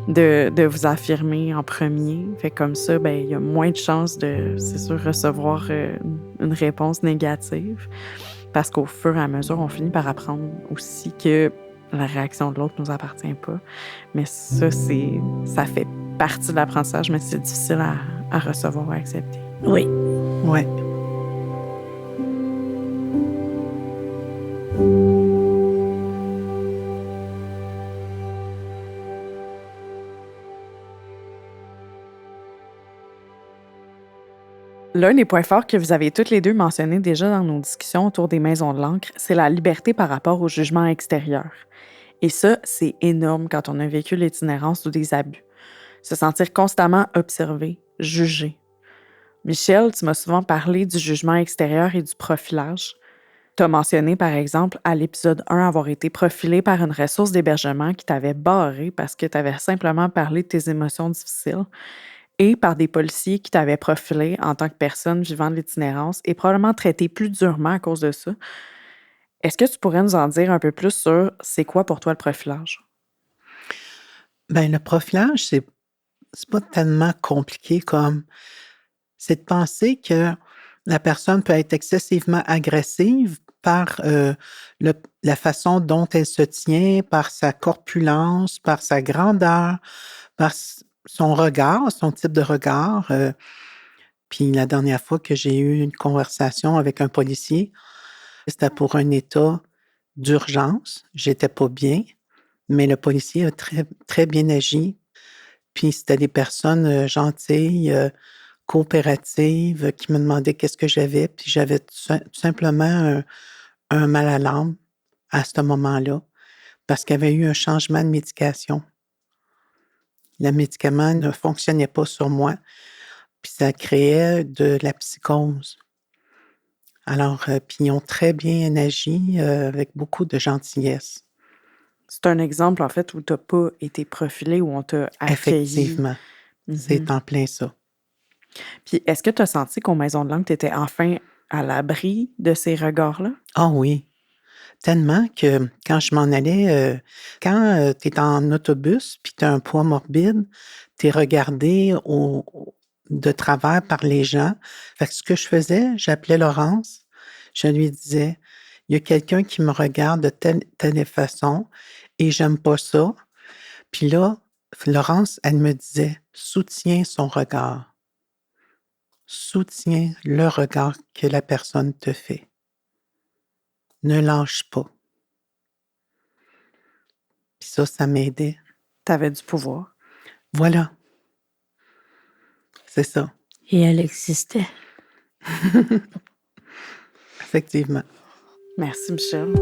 [SPEAKER 1] de vous affirmer en premier. Fait comme ça, ben il y a moins de chances de, c'est sûr, recevoir une réponse négative. Parce qu'au fur et à mesure, on finit par apprendre aussi que la réaction de l'autre ne nous appartient pas. Mais ça fait partie de l'apprentissage, mais c'est difficile à recevoir ou à accepter.
[SPEAKER 2] Oui.
[SPEAKER 3] Oui.
[SPEAKER 1] L'un des points forts que vous avez toutes les deux mentionnés déjà dans nos discussions autour des maisons de l'encre, c'est la liberté par rapport au jugement extérieur. Et ça, c'est énorme quand on a vécu l'itinérance ou des abus. Se sentir constamment observé, jugé. Michel, tu m'as souvent parlé du jugement extérieur et du profilage. Tu as mentionné, par exemple, à l'épisode 1, avoir été profilé par une ressource d'hébergement qui t'avait barré parce que tu avais simplement parlé de tes émotions difficiles, et par des policiers qui t'avaient profilé en tant que personne vivant de l'itinérance et probablement traité plus durement à cause de ça. Est-ce que tu pourrais nous en dire un peu plus sur c'est quoi pour toi le profilage?
[SPEAKER 3] Ben, le profilage, c'est pas tellement compliqué comme... C'est de penser que la personne peut être excessivement agressive par la façon dont elle se tient, par sa corpulence, par sa grandeur, par son regard, son type de regard. Puis la dernière fois que j'ai eu une conversation avec un policier, c'était pour un état d'urgence. J'étais pas bien, mais le policier a très, très bien agi. Puis c'était des personnes gentilles, coopératives, qui me demandaient qu'est-ce que j'avais. Puis j'avais tout simplement un mal à l'âme à ce moment-là parce qu'il y avait eu un changement de médication. Le médicament ne fonctionnait pas sur moi, puis ça créait de la psychose. Alors, puis ils ont très bien agi, avec beaucoup de gentillesse.
[SPEAKER 1] C'est un exemple, en fait, où tu as pas été profilé, où on t'a accueilli.
[SPEAKER 3] Effectivement, c'est en plein ça.
[SPEAKER 1] Puis est-ce que tu as senti qu'aux maisons de langue, tu étais enfin à l'abri de ces regards-là?
[SPEAKER 3] Ah oui, tellement que quand je m'en allais, quand, tu es en autobus puis tu as un poids morbide, tu es regardé de travers par les gens. Fait que ce que je faisais, j'appelais Laurence, je lui disais: «Il y a quelqu'un qui me regarde de telle façon et j'aime pas ça». Puis là, Laurence, elle me disait: «Soutiens son regard. Soutiens le regard que la personne te fait. Ne lâche pas». Puis ça m'aidait.
[SPEAKER 1] Tu avais du pouvoir.
[SPEAKER 3] Voilà. C'est ça.
[SPEAKER 2] Et elle existait.
[SPEAKER 3] Effectivement.
[SPEAKER 1] Merci, Michel.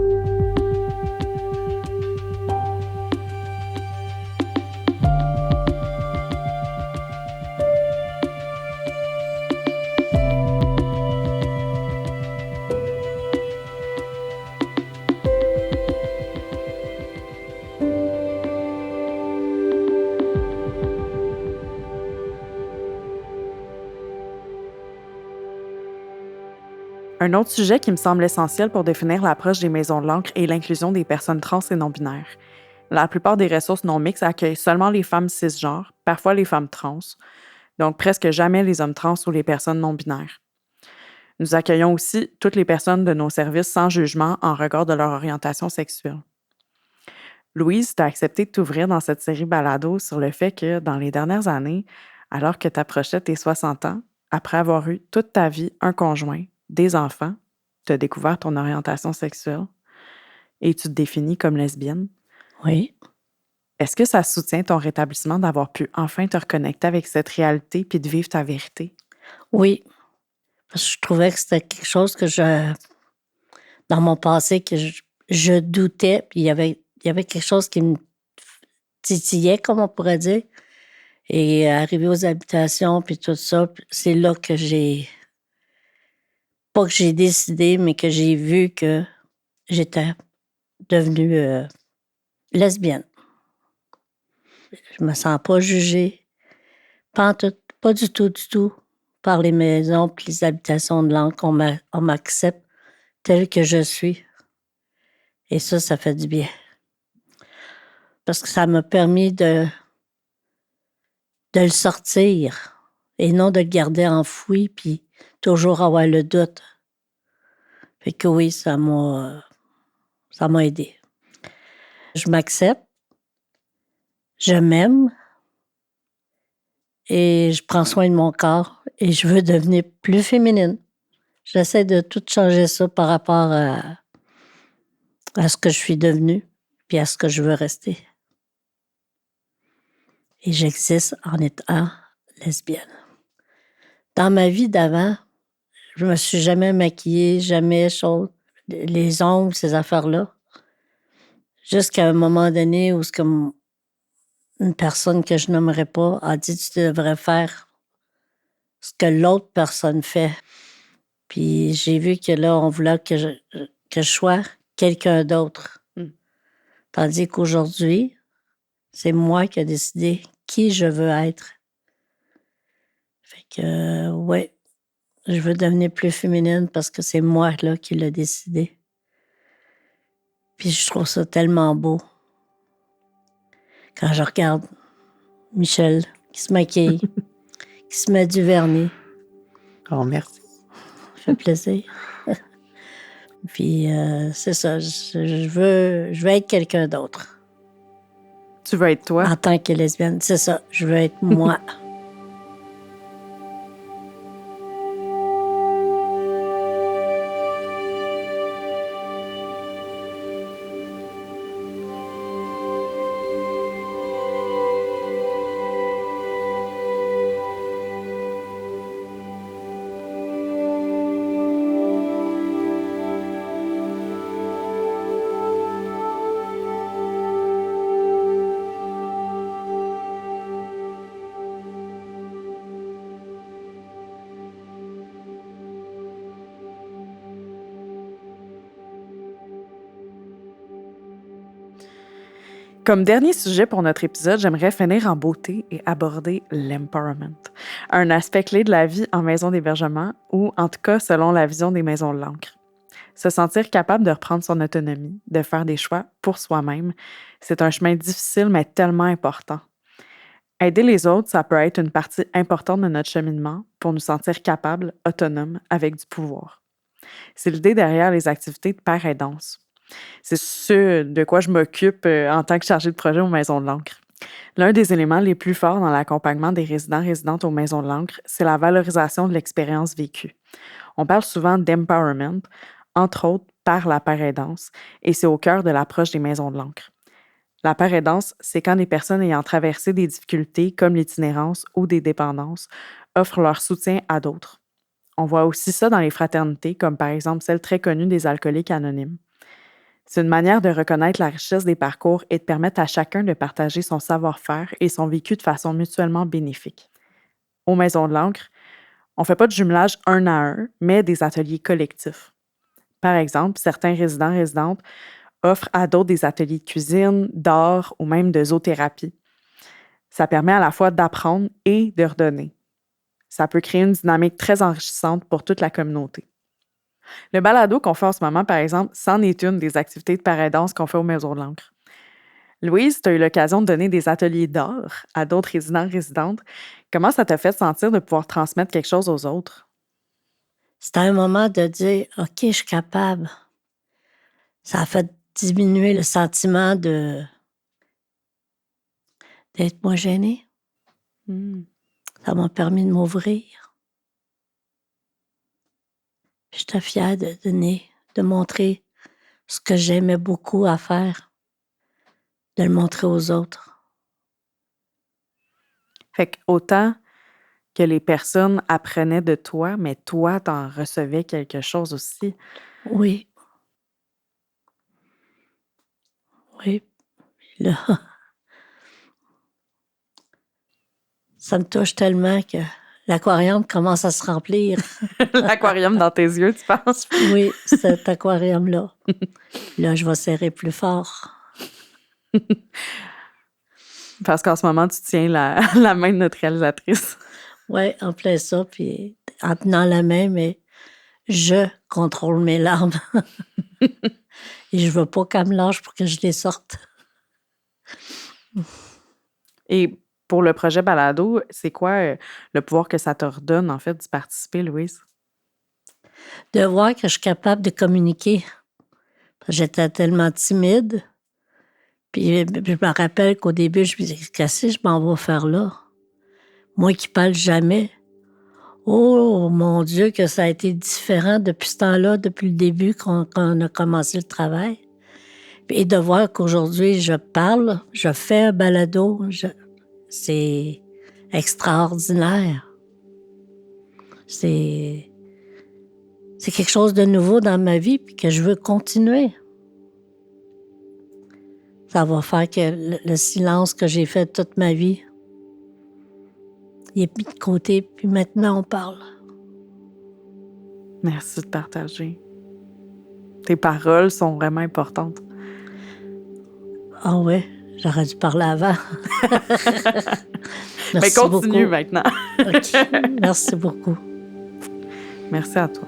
[SPEAKER 1] Un autre sujet qui me semble essentiel pour définir l'approche des maisons de l'encre est l'inclusion des personnes trans et non-binaires. La plupart des ressources non mixtes accueillent seulement les femmes cisgenres, parfois les femmes trans, donc presque jamais les hommes trans ou les personnes non-binaires. Nous accueillons aussi toutes les personnes de nos services sans jugement en regard de leur orientation sexuelle. Louise, tu as accepté de t'ouvrir dans cette série balado sur le fait que, dans les dernières années, alors que tu approchais tes 60 ans, après avoir eu toute ta vie un conjoint, des enfants, tu as découvert ton orientation sexuelle et tu te définis comme lesbienne.
[SPEAKER 2] Oui.
[SPEAKER 1] Est-ce que ça soutient ton rétablissement d'avoir pu enfin te reconnecter avec cette réalité puis de vivre ta vérité?
[SPEAKER 2] Oui. Parce que je trouvais que c'était quelque chose que dans mon passé, que je doutais, puis il y avait quelque chose qui me titillait, comme on pourrait dire. Et arrivé aux habitations, puis tout ça, c'est là que pas que j'ai décidé, mais que j'ai vu que j'étais devenue lesbienne. Je me sens pas jugée, pas, pas du tout, par les maisons puis les habitations de langue. On m'accepte telle que je suis. Et ça fait du bien. Parce que ça m'a permis de le sortir et non de le garder enfoui puis toujours avoir le doute. Fait que oui, ça m'a aidé. Je m'accepte, je m'aime et je prends soin de mon corps et je veux devenir plus féminine. J'essaie de tout changer ça par rapport à ce que je suis devenue puis à ce que je veux rester. Et j'existe en étant lesbienne. Dans ma vie d'avant, je me suis jamais maquillée, jamais chose, les ongles, ces affaires-là. Jusqu'à un moment donné où une personne que je nommerai pas a dit: «Tu devrais faire ce que l'autre personne fait». Puis j'ai vu que là, on voulait que je sois quelqu'un d'autre. Tandis qu'aujourd'hui, c'est moi qui ai décidé qui je veux être. Fait que, ouais, je veux devenir plus féminine parce que c'est moi, là, qui l'ai décidé. Puis je trouve ça tellement beau. Quand je regarde Michel qui se maquille, qui se met du vernis.
[SPEAKER 3] Oh, merci.
[SPEAKER 2] Ça fait plaisir. Puis c'est ça, je veux être quelqu'un d'autre.
[SPEAKER 1] Tu veux être toi?
[SPEAKER 2] En tant que lesbienne, c'est ça, je veux être moi.
[SPEAKER 1] Comme dernier sujet pour notre épisode, j'aimerais finir en beauté et aborder l'empowerment, un aspect clé de la vie en maison d'hébergement ou, en tout cas, selon la vision des maisons de l'Ancre. Se sentir capable de reprendre son autonomie, de faire des choix pour soi-même, c'est un chemin difficile mais tellement important. Aider les autres, ça peut être une partie importante de notre cheminement pour nous sentir capables, autonomes, avec du pouvoir. C'est l'idée derrière les activités de père aidance. C'est ce de quoi je m'occupe en tant que chargée de projet aux Maisons de l'Ancre. L'un des éléments les plus forts dans l'accompagnement des résidents-résidentes aux Maisons de l'Ancre, c'est la valorisation de l'expérience vécue. On parle souvent d'empowerment, entre autres par la père-aidance, et c'est au cœur de l'approche des Maisons de l'Ancre. La père-aidance, c'est quand des personnes ayant traversé des difficultés comme l'itinérance ou des dépendances offrent leur soutien à d'autres. On voit aussi ça dans les fraternités, comme par exemple celle très connue des alcooliques anonymes. C'est une manière de reconnaître la richesse des parcours et de permettre à chacun de partager son savoir-faire et son vécu de façon mutuellement bénéfique. Aux Maisons de l'Ancre, on ne fait pas de jumelage un à un, mais des ateliers collectifs. Par exemple, certains résidents-résidentes offrent à d'autres des ateliers de cuisine, d'art ou même de zoothérapie. Ça permet à la fois d'apprendre et de redonner. Ça peut créer une dynamique très enrichissante pour toute la communauté. Le balado qu'on fait en ce moment, par exemple, c'en est une des activités de père-aidance qu'on fait aux Maisons de l'Ancre. Louise, tu as eu l'occasion de donner des ateliers d'art à d'autres résidents-résidentes. Comment ça t'a fait sentir de pouvoir transmettre quelque chose aux autres?
[SPEAKER 2] C'était un moment de dire « OK, je suis capable ». Ça a fait diminuer le sentiment d'être moins gênée. Ça m'a permis de m'ouvrir. J'étais fière de donner, de montrer ce que j'aimais beaucoup à faire, de le montrer aux autres.
[SPEAKER 1] Fait qu'autant que les personnes apprenaient de toi, mais toi, t'en recevais quelque chose aussi.
[SPEAKER 2] Oui. Oui. Là, ça me touche tellement que l'aquarium commence à se remplir.
[SPEAKER 1] L'aquarium dans tes yeux, tu penses?
[SPEAKER 2] Oui, cet aquarium-là. Là, je vais serrer plus fort.
[SPEAKER 1] Parce qu'en ce moment, tu tiens la main de notre réalisatrice.
[SPEAKER 2] Oui, en plein ça, puis en tenant la main, mais je contrôle mes larmes. Et je veux pas qu'elle me lâche pour que je les sorte.
[SPEAKER 1] Et pour le projet Balado, c'est quoi le pouvoir que ça te redonne, en fait, d'y participer, Louise?
[SPEAKER 2] De voir que je suis capable de communiquer. J'étais tellement timide. Puis je me rappelle qu'au début, je me disais, qu'est-ce que je m'en vais faire là? Moi qui parle jamais. Oh mon Dieu, que ça a été différent depuis ce temps-là, depuis le début qu'on a commencé le travail. Et de voir qu'aujourd'hui, je parle, je fais un balado, c'est extraordinaire. C'est quelque chose de nouveau dans ma vie, puis que je veux continuer. Ça va faire que le silence que j'ai fait toute ma vie, il est mis de côté, puis maintenant on parle.
[SPEAKER 1] Merci de partager. Tes paroles sont vraiment importantes.
[SPEAKER 2] Ah ouais, j'aurais dû parler avant.
[SPEAKER 1] Mais continue maintenant.
[SPEAKER 2] OK, merci beaucoup.
[SPEAKER 1] Merci à toi.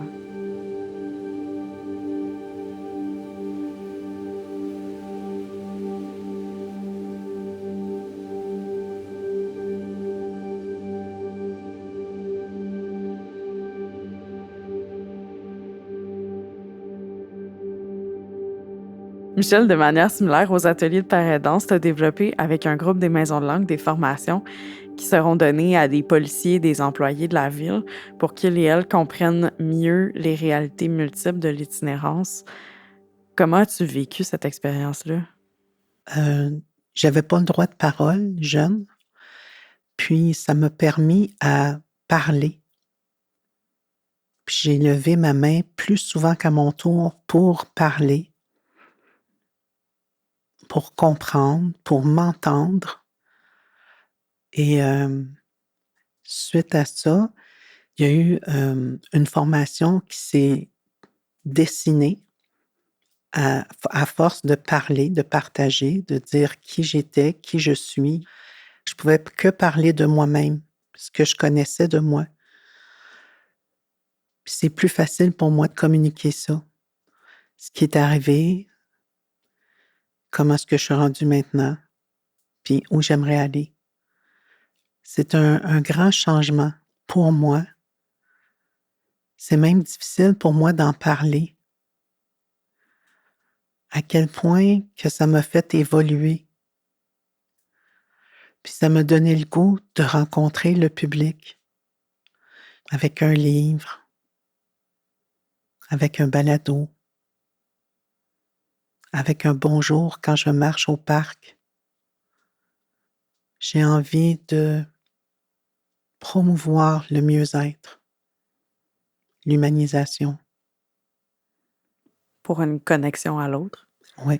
[SPEAKER 1] Michel, de manière similaire aux ateliers de père-aidance, tu as développé avec un groupe des Maisons de l'Ancre des formations qui seront données à des policiers et des employés de la ville pour qu'ils et elles comprennent mieux les réalités multiples de l'itinérance. Comment as-tu vécu cette expérience-là?
[SPEAKER 3] J'avais pas le droit de parole, jeune, puis ça m'a permis à parler. Puis j'ai levé ma main plus souvent qu'à mon tour pour parler, pour comprendre, pour m'entendre. Et suite à ça, il y a eu une formation qui s'est dessinée à force de parler, de partager, de dire qui j'étais, qui je suis, je pouvais que parler de moi-même, ce que je connaissais de moi. Puis c'est plus facile pour moi de communiquer ça. Ce qui est arrivé, comment est-ce que je suis rendue maintenant, puis où j'aimerais aller. C'est un grand changement pour moi. C'est même difficile pour moi d'en parler. À quel point que ça m'a fait évoluer. Puis ça m'a donné le goût de rencontrer le public avec un livre, avec un balado, avec un bonjour quand je marche au parc. J'ai envie de promouvoir le mieux-être, l'humanisation.
[SPEAKER 1] Pour une connexion à l'autre.
[SPEAKER 3] Oui,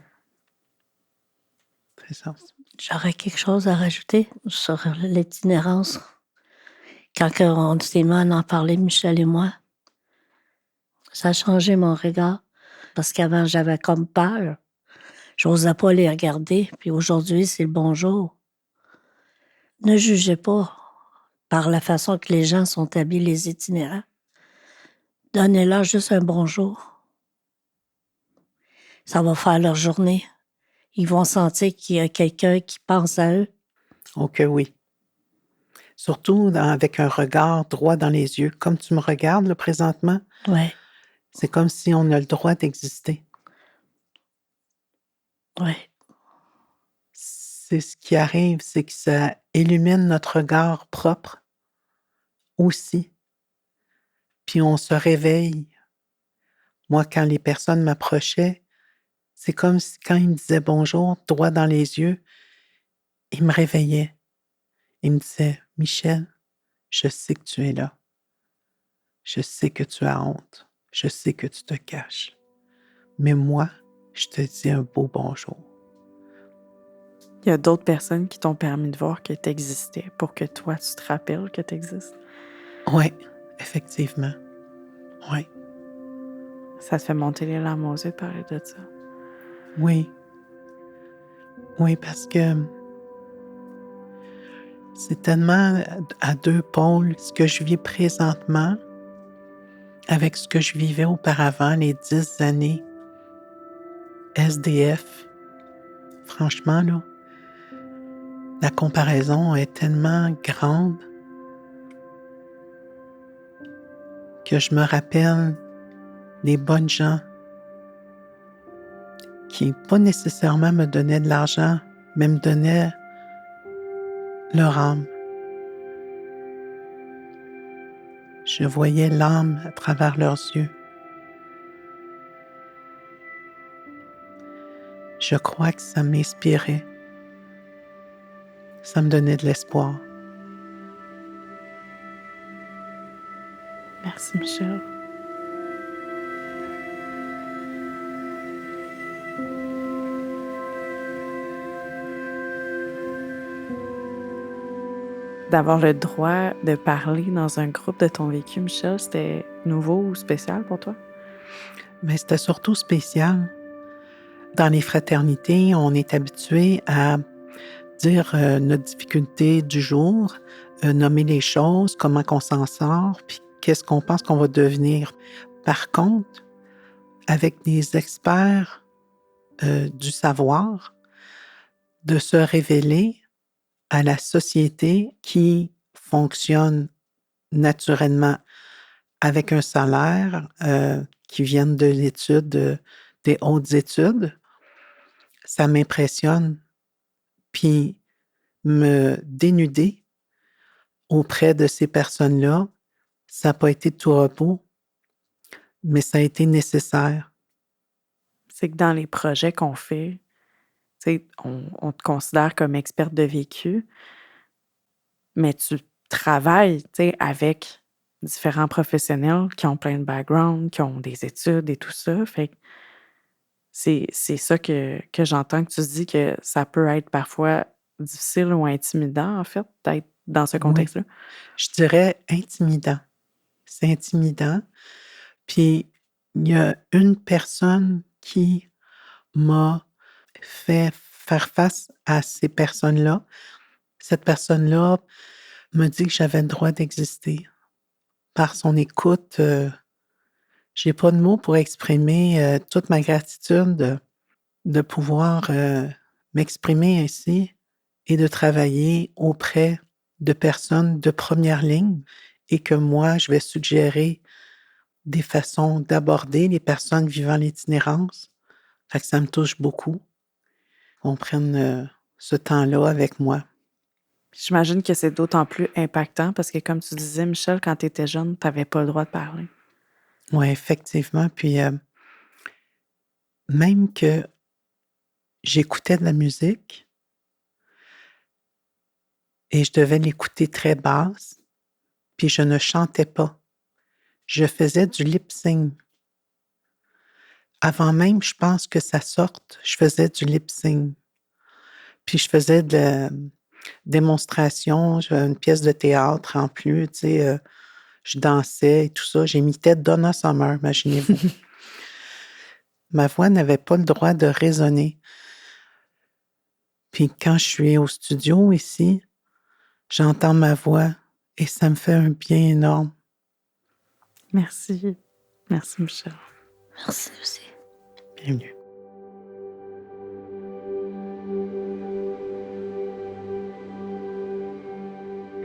[SPEAKER 3] c'est ça.
[SPEAKER 2] J'aurais quelque chose à rajouter sur l'itinérance. Quand on s'est mis à en parler, Michel et moi, ça a changé mon regard. Parce qu'avant, j'avais comme peur. J'osais pas les regarder. Puis aujourd'hui, c'est le bonjour. Ne jugez pas par la façon que les gens sont habillés, les itinérants. Donnez-leur juste un bonjour. Ça va faire leur journée. Ils vont sentir qu'il y a quelqu'un qui pense à eux.
[SPEAKER 3] Oh que oui. Surtout avec un regard droit dans les yeux. Comme tu me regardes là, présentement,
[SPEAKER 2] Ouais,
[SPEAKER 3] c'est comme si on a le droit d'exister.
[SPEAKER 2] ouais.
[SPEAKER 3] C'est ce qui arrive, c'est que ça illumine notre regard propre aussi. Puis on se réveille. Moi, quand les personnes m'approchaient, c'est comme si quand ils me disaient bonjour, droit dans les yeux, ils me réveillaient. Ils me disaient, Michel, je sais que tu es là. Je sais que tu as honte. Je sais que tu te caches. Mais moi, je te dis un beau bonjour.
[SPEAKER 1] Il y a d'autres personnes qui t'ont permis de voir que tu existais pour que toi, tu te rappelles que tu existes.
[SPEAKER 3] Oui, effectivement. Oui.
[SPEAKER 1] Ça te fait monter les larmes aux yeux de parler de ça.
[SPEAKER 3] Oui. Oui, parce que c'est tellement à deux pôles ce que je vis présentement avec ce que je vivais auparavant, les 10 années SDF. Franchement, là, la comparaison est tellement grande que je me rappelle des bonnes gens qui pas nécessairement me donnaient de l'argent, mais me donnaient leur âme. Je voyais l'âme à travers leurs yeux. Je crois que ça m'inspirait. Ça me donnait de l'espoir.
[SPEAKER 1] Merci, Michel. D'avoir le droit de parler dans un groupe de ton vécu, Michel, c'était nouveau ou spécial pour toi?
[SPEAKER 3] Mais c'était surtout spécial. Dans les fraternités, on est habitué à dire notre difficulté du jour, nommer les choses, comment qu'on s'en sort, puis qu'est-ce qu'on pense qu'on va devenir. Par contre, avec des experts du savoir, de se révéler à la société qui fonctionne naturellement avec un salaire qui vienne de l'étude, des hautes études, ça m'impressionne. Puis me dénuder auprès de ces personnes-là, ça n'a pas été de tout repos, mais ça a été nécessaire.
[SPEAKER 1] C'est que dans les projets qu'on fait, tu sais, on te considère comme experte de vécu, mais tu travailles, tu sais, avec différents professionnels qui ont plein de background, qui ont des études et tout ça. Fait que c'est ça que j'entends que tu dis que ça peut être parfois difficile ou intimidant, en fait, d'être dans ce
[SPEAKER 3] Oui,
[SPEAKER 1] contexte-là.
[SPEAKER 3] je dirais intimidant. C'est intimidant. Puis il y a une personne qui m'a fait faire face à ces personnes-là. Cette personne-là me dit que j'avais le droit d'exister. Par son écoute, j'ai pas de mots pour exprimer, toute ma gratitude de pouvoir, m'exprimer ainsi et de travailler auprès de personnes de première ligne et que moi, je vais suggérer des façons d'aborder les personnes vivant l'itinérance. Fait que ça me touche beaucoup qu'on prenne, ce temps-là avec moi.
[SPEAKER 1] J'imagine que c'est d'autant plus impactant parce que, comme tu disais, Michel, quand tu étais jeune, tu n'avais pas le droit de parler.
[SPEAKER 3] Ouais, effectivement, puis, même que j'écoutais de la musique et je devais l'écouter très basse, puis je ne chantais pas. Je faisais du lip sync. Avant même, je pense que ça sorte, je faisais du lip sync. Puis je faisais de la démonstration, une pièce de théâtre en plus, tu sais, je dansais et tout ça. J'imitais Donna Summer, imaginez-vous. Ma voix n'avait pas le droit de résonner. Puis quand je suis au studio ici, j'entends ma voix et ça me fait un bien énorme.
[SPEAKER 1] Merci. Merci, Michel.
[SPEAKER 2] Merci aussi.
[SPEAKER 3] Bienvenue.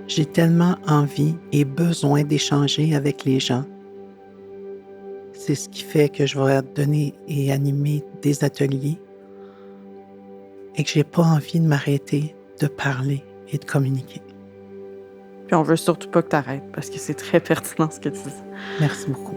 [SPEAKER 3] J'ai tellement envie et besoin d'échanger avec les gens. C'est ce qui fait que je vais donner et animer des ateliers et que j'ai pas envie de m'arrêter de parler et de communiquer.
[SPEAKER 1] Puis on veut surtout pas que tu arrêtes parce que c'est très pertinent ce que tu dis.
[SPEAKER 3] Merci beaucoup.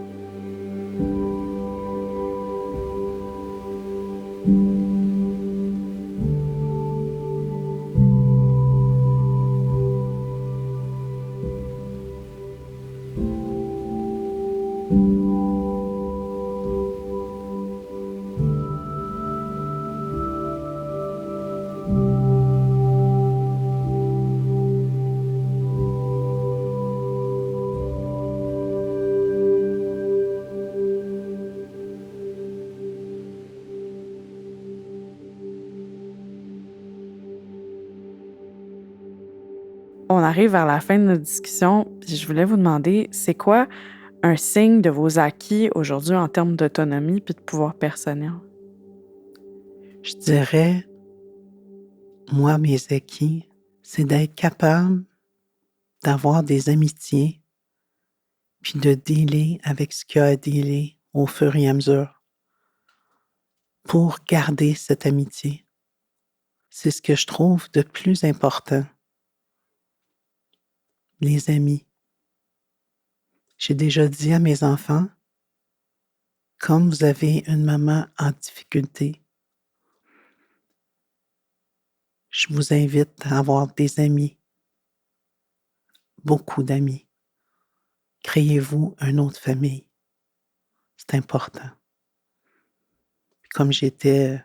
[SPEAKER 1] On arrive vers la fin de notre discussion, puis je voulais vous demander, c'est quoi un signe de vos acquis aujourd'hui en termes d'autonomie puis de pouvoir personnel?
[SPEAKER 3] Je dirais, moi, mes acquis, c'est d'être capable d'avoir des amitiés puis de dealer avec ce qu'il y a à dealer au fur et à mesure pour garder cette amitié. C'est ce que je trouve de plus important. Les amis. J'ai déjà dit à mes enfants, comme vous avez une maman en difficulté, je vous invite à avoir des amis, beaucoup d'amis. Créez-vous une autre famille. C'est important. Puis comme j'étais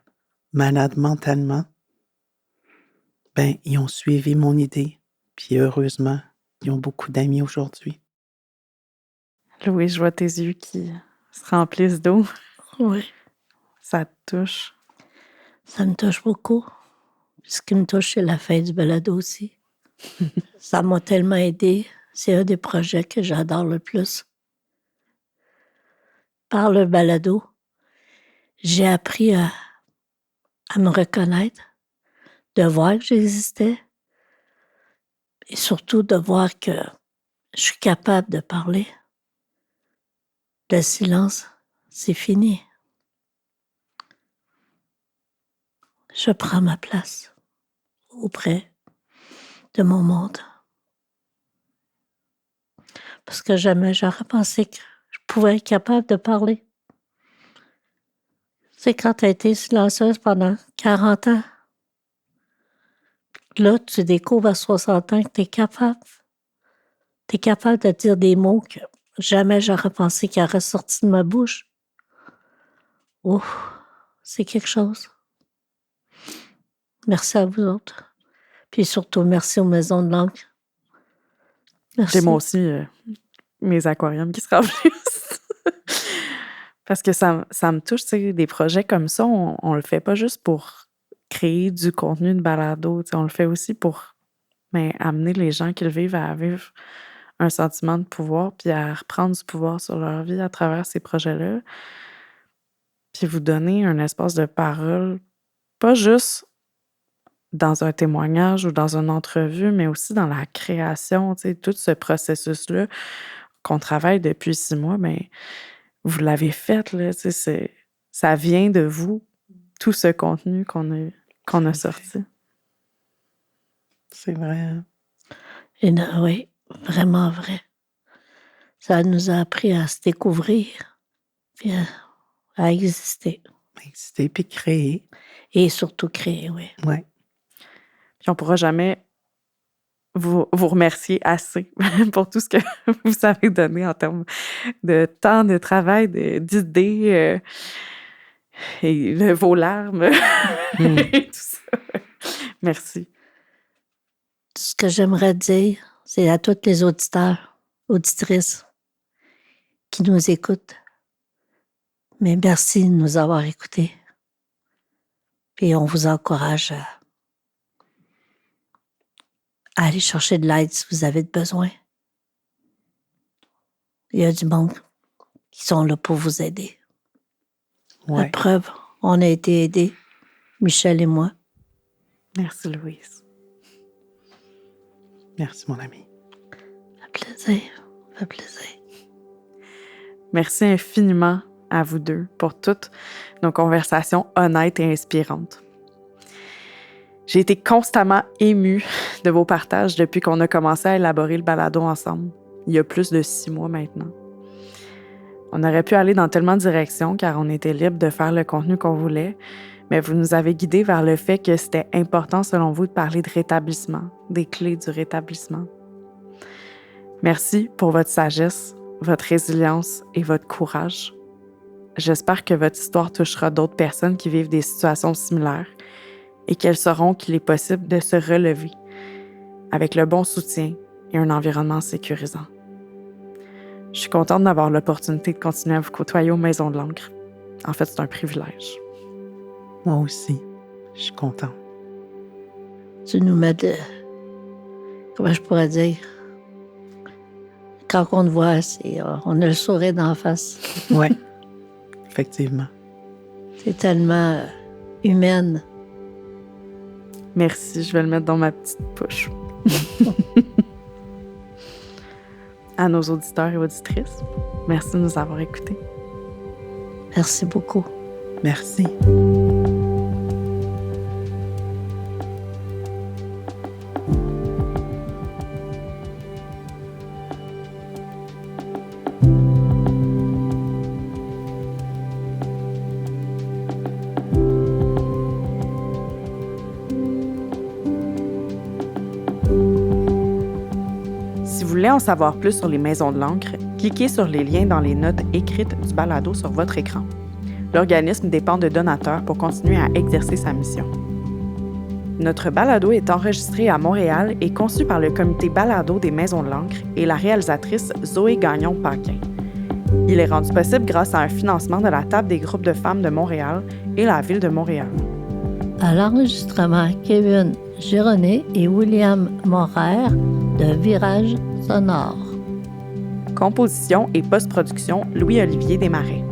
[SPEAKER 3] malade mentalement, ben, ils ont suivi mon idée. Puis heureusement, ils ont beaucoup d'amis aujourd'hui.
[SPEAKER 1] Louis, je vois tes yeux qui se remplissent d'eau.
[SPEAKER 2] Oui,
[SPEAKER 1] Ça te touche.
[SPEAKER 2] ça me touche beaucoup. Ce qui me touche, c'est la fin du balado aussi. Ça m'a tellement aidé. C'est un des projets que j'adore le plus. Par le balado, j'ai appris à me reconnaître, de voir que j'existais et surtout de voir que je suis capable de parler. Le silence, c'est fini. Je prends ma place auprès de mon monde. Parce que jamais j'aurais pensé que je pouvais être capable de parler. C'est quand tu as été silencieuse pendant 40 ans. Là, tu découvres à 60 ans que tu es capable. Tu es capable de dire des mots que jamais j'aurais pensé qu'ils auraient sorti de ma bouche. Oh, c'est quelque chose. Merci à vous autres. Puis surtout, merci aux maisons de langue. Merci.
[SPEAKER 1] J'ai moi aussi mes aquariums qui se remplissent. Parce que ça me touche, tu sais, des projets comme ça, on le fait pas juste pour créer du contenu de balado, tu sais, on le fait aussi pour amener les gens qui le vivent à vivre un sentiment de pouvoir, puis à reprendre du pouvoir sur leur vie à travers ces projets-là. Puis vous donner un espace de parole, pas juste dans un témoignage ou dans une entrevue, mais aussi dans la création, tu sais, tout ce processus-là qu'on travaille depuis 6 mois, vous l'avez fait, là, tu sais, ça vient de vous, tout ce contenu qu'on a
[SPEAKER 3] C'est vrai.
[SPEAKER 1] sorti.
[SPEAKER 3] C'est vrai, hein?
[SPEAKER 2] Et oui, vraiment vrai. Ça nous a appris à se découvrir, puis à exister.
[SPEAKER 3] Exister puis créer.
[SPEAKER 2] Et surtout créer, oui.
[SPEAKER 3] Ouais.
[SPEAKER 1] Puis on pourra jamais vous remercier assez pour tout ce que vous avez donné en termes de temps, de travail, d'idées, et vos larmes et tout ça. Merci.
[SPEAKER 2] Ce que j'aimerais dire, c'est à tous les auditeurs, auditrices qui nous écoutent. Mais merci de nous avoir écoutés. Puis on vous encourage à aller chercher de l'aide si vous avez besoin. Il y a du monde qui sont là pour vous aider.
[SPEAKER 3] Ouais.
[SPEAKER 2] La preuve, on a été aidés, Michel et moi.
[SPEAKER 1] Merci, Louise.
[SPEAKER 3] Merci, mon ami.
[SPEAKER 2] Ça fait plaisir. Ça fait plaisir.
[SPEAKER 1] Merci infiniment à vous deux pour toutes nos conversations honnêtes et inspirantes. J'ai été constamment émue de vos partages depuis qu'on a commencé à élaborer le balado ensemble, il y a plus de 6 mois maintenant. On aurait pu aller dans tellement de directions car on était libre de faire le contenu qu'on voulait, mais vous nous avez guidés vers le fait que c'était important selon vous de parler de rétablissement, des clés du rétablissement. Merci pour votre sagesse, votre résilience et votre courage. J'espère que votre histoire touchera d'autres personnes qui vivent des situations similaires et qu'elles sauront qu'il est possible de se relever avec le bon soutien et un environnement sécurisant. Je suis contente d'avoir l'opportunité de continuer à vous côtoyer aux Maisons de l'Ancre. En fait, c'est un privilège.
[SPEAKER 3] Moi aussi, je suis contente.
[SPEAKER 2] Tu nous mets de... Comment je pourrais dire? Quand on te voit, on a le sourire d'en face.
[SPEAKER 3] Oui, effectivement.
[SPEAKER 2] C'est tellement humaine.
[SPEAKER 1] Merci, je vais le mettre dans ma petite poche. À nos auditeurs et auditrices, merci de nous avoir écoutés.
[SPEAKER 2] Merci beaucoup.
[SPEAKER 3] Merci.
[SPEAKER 1] Si vous voulez en savoir plus sur les Maisons de l'Ancre, cliquez sur les liens dans les notes écrites du balado sur votre écran. L'organisme dépend de donateurs pour continuer à exercer sa mission. Notre balado est enregistré à Montréal et conçu par le comité balado des Maisons de l'Ancre et la réalisatrice Zoé Gagnon-Paquin. Il est rendu possible grâce à un financement de la Table des groupes de femmes de Montréal et la Ville de Montréal.
[SPEAKER 2] À l'enregistrement, Kevin Gironnet et William Morer de Virage Sonore.
[SPEAKER 1] Composition et post-production, Louis-Olivier Desmarais.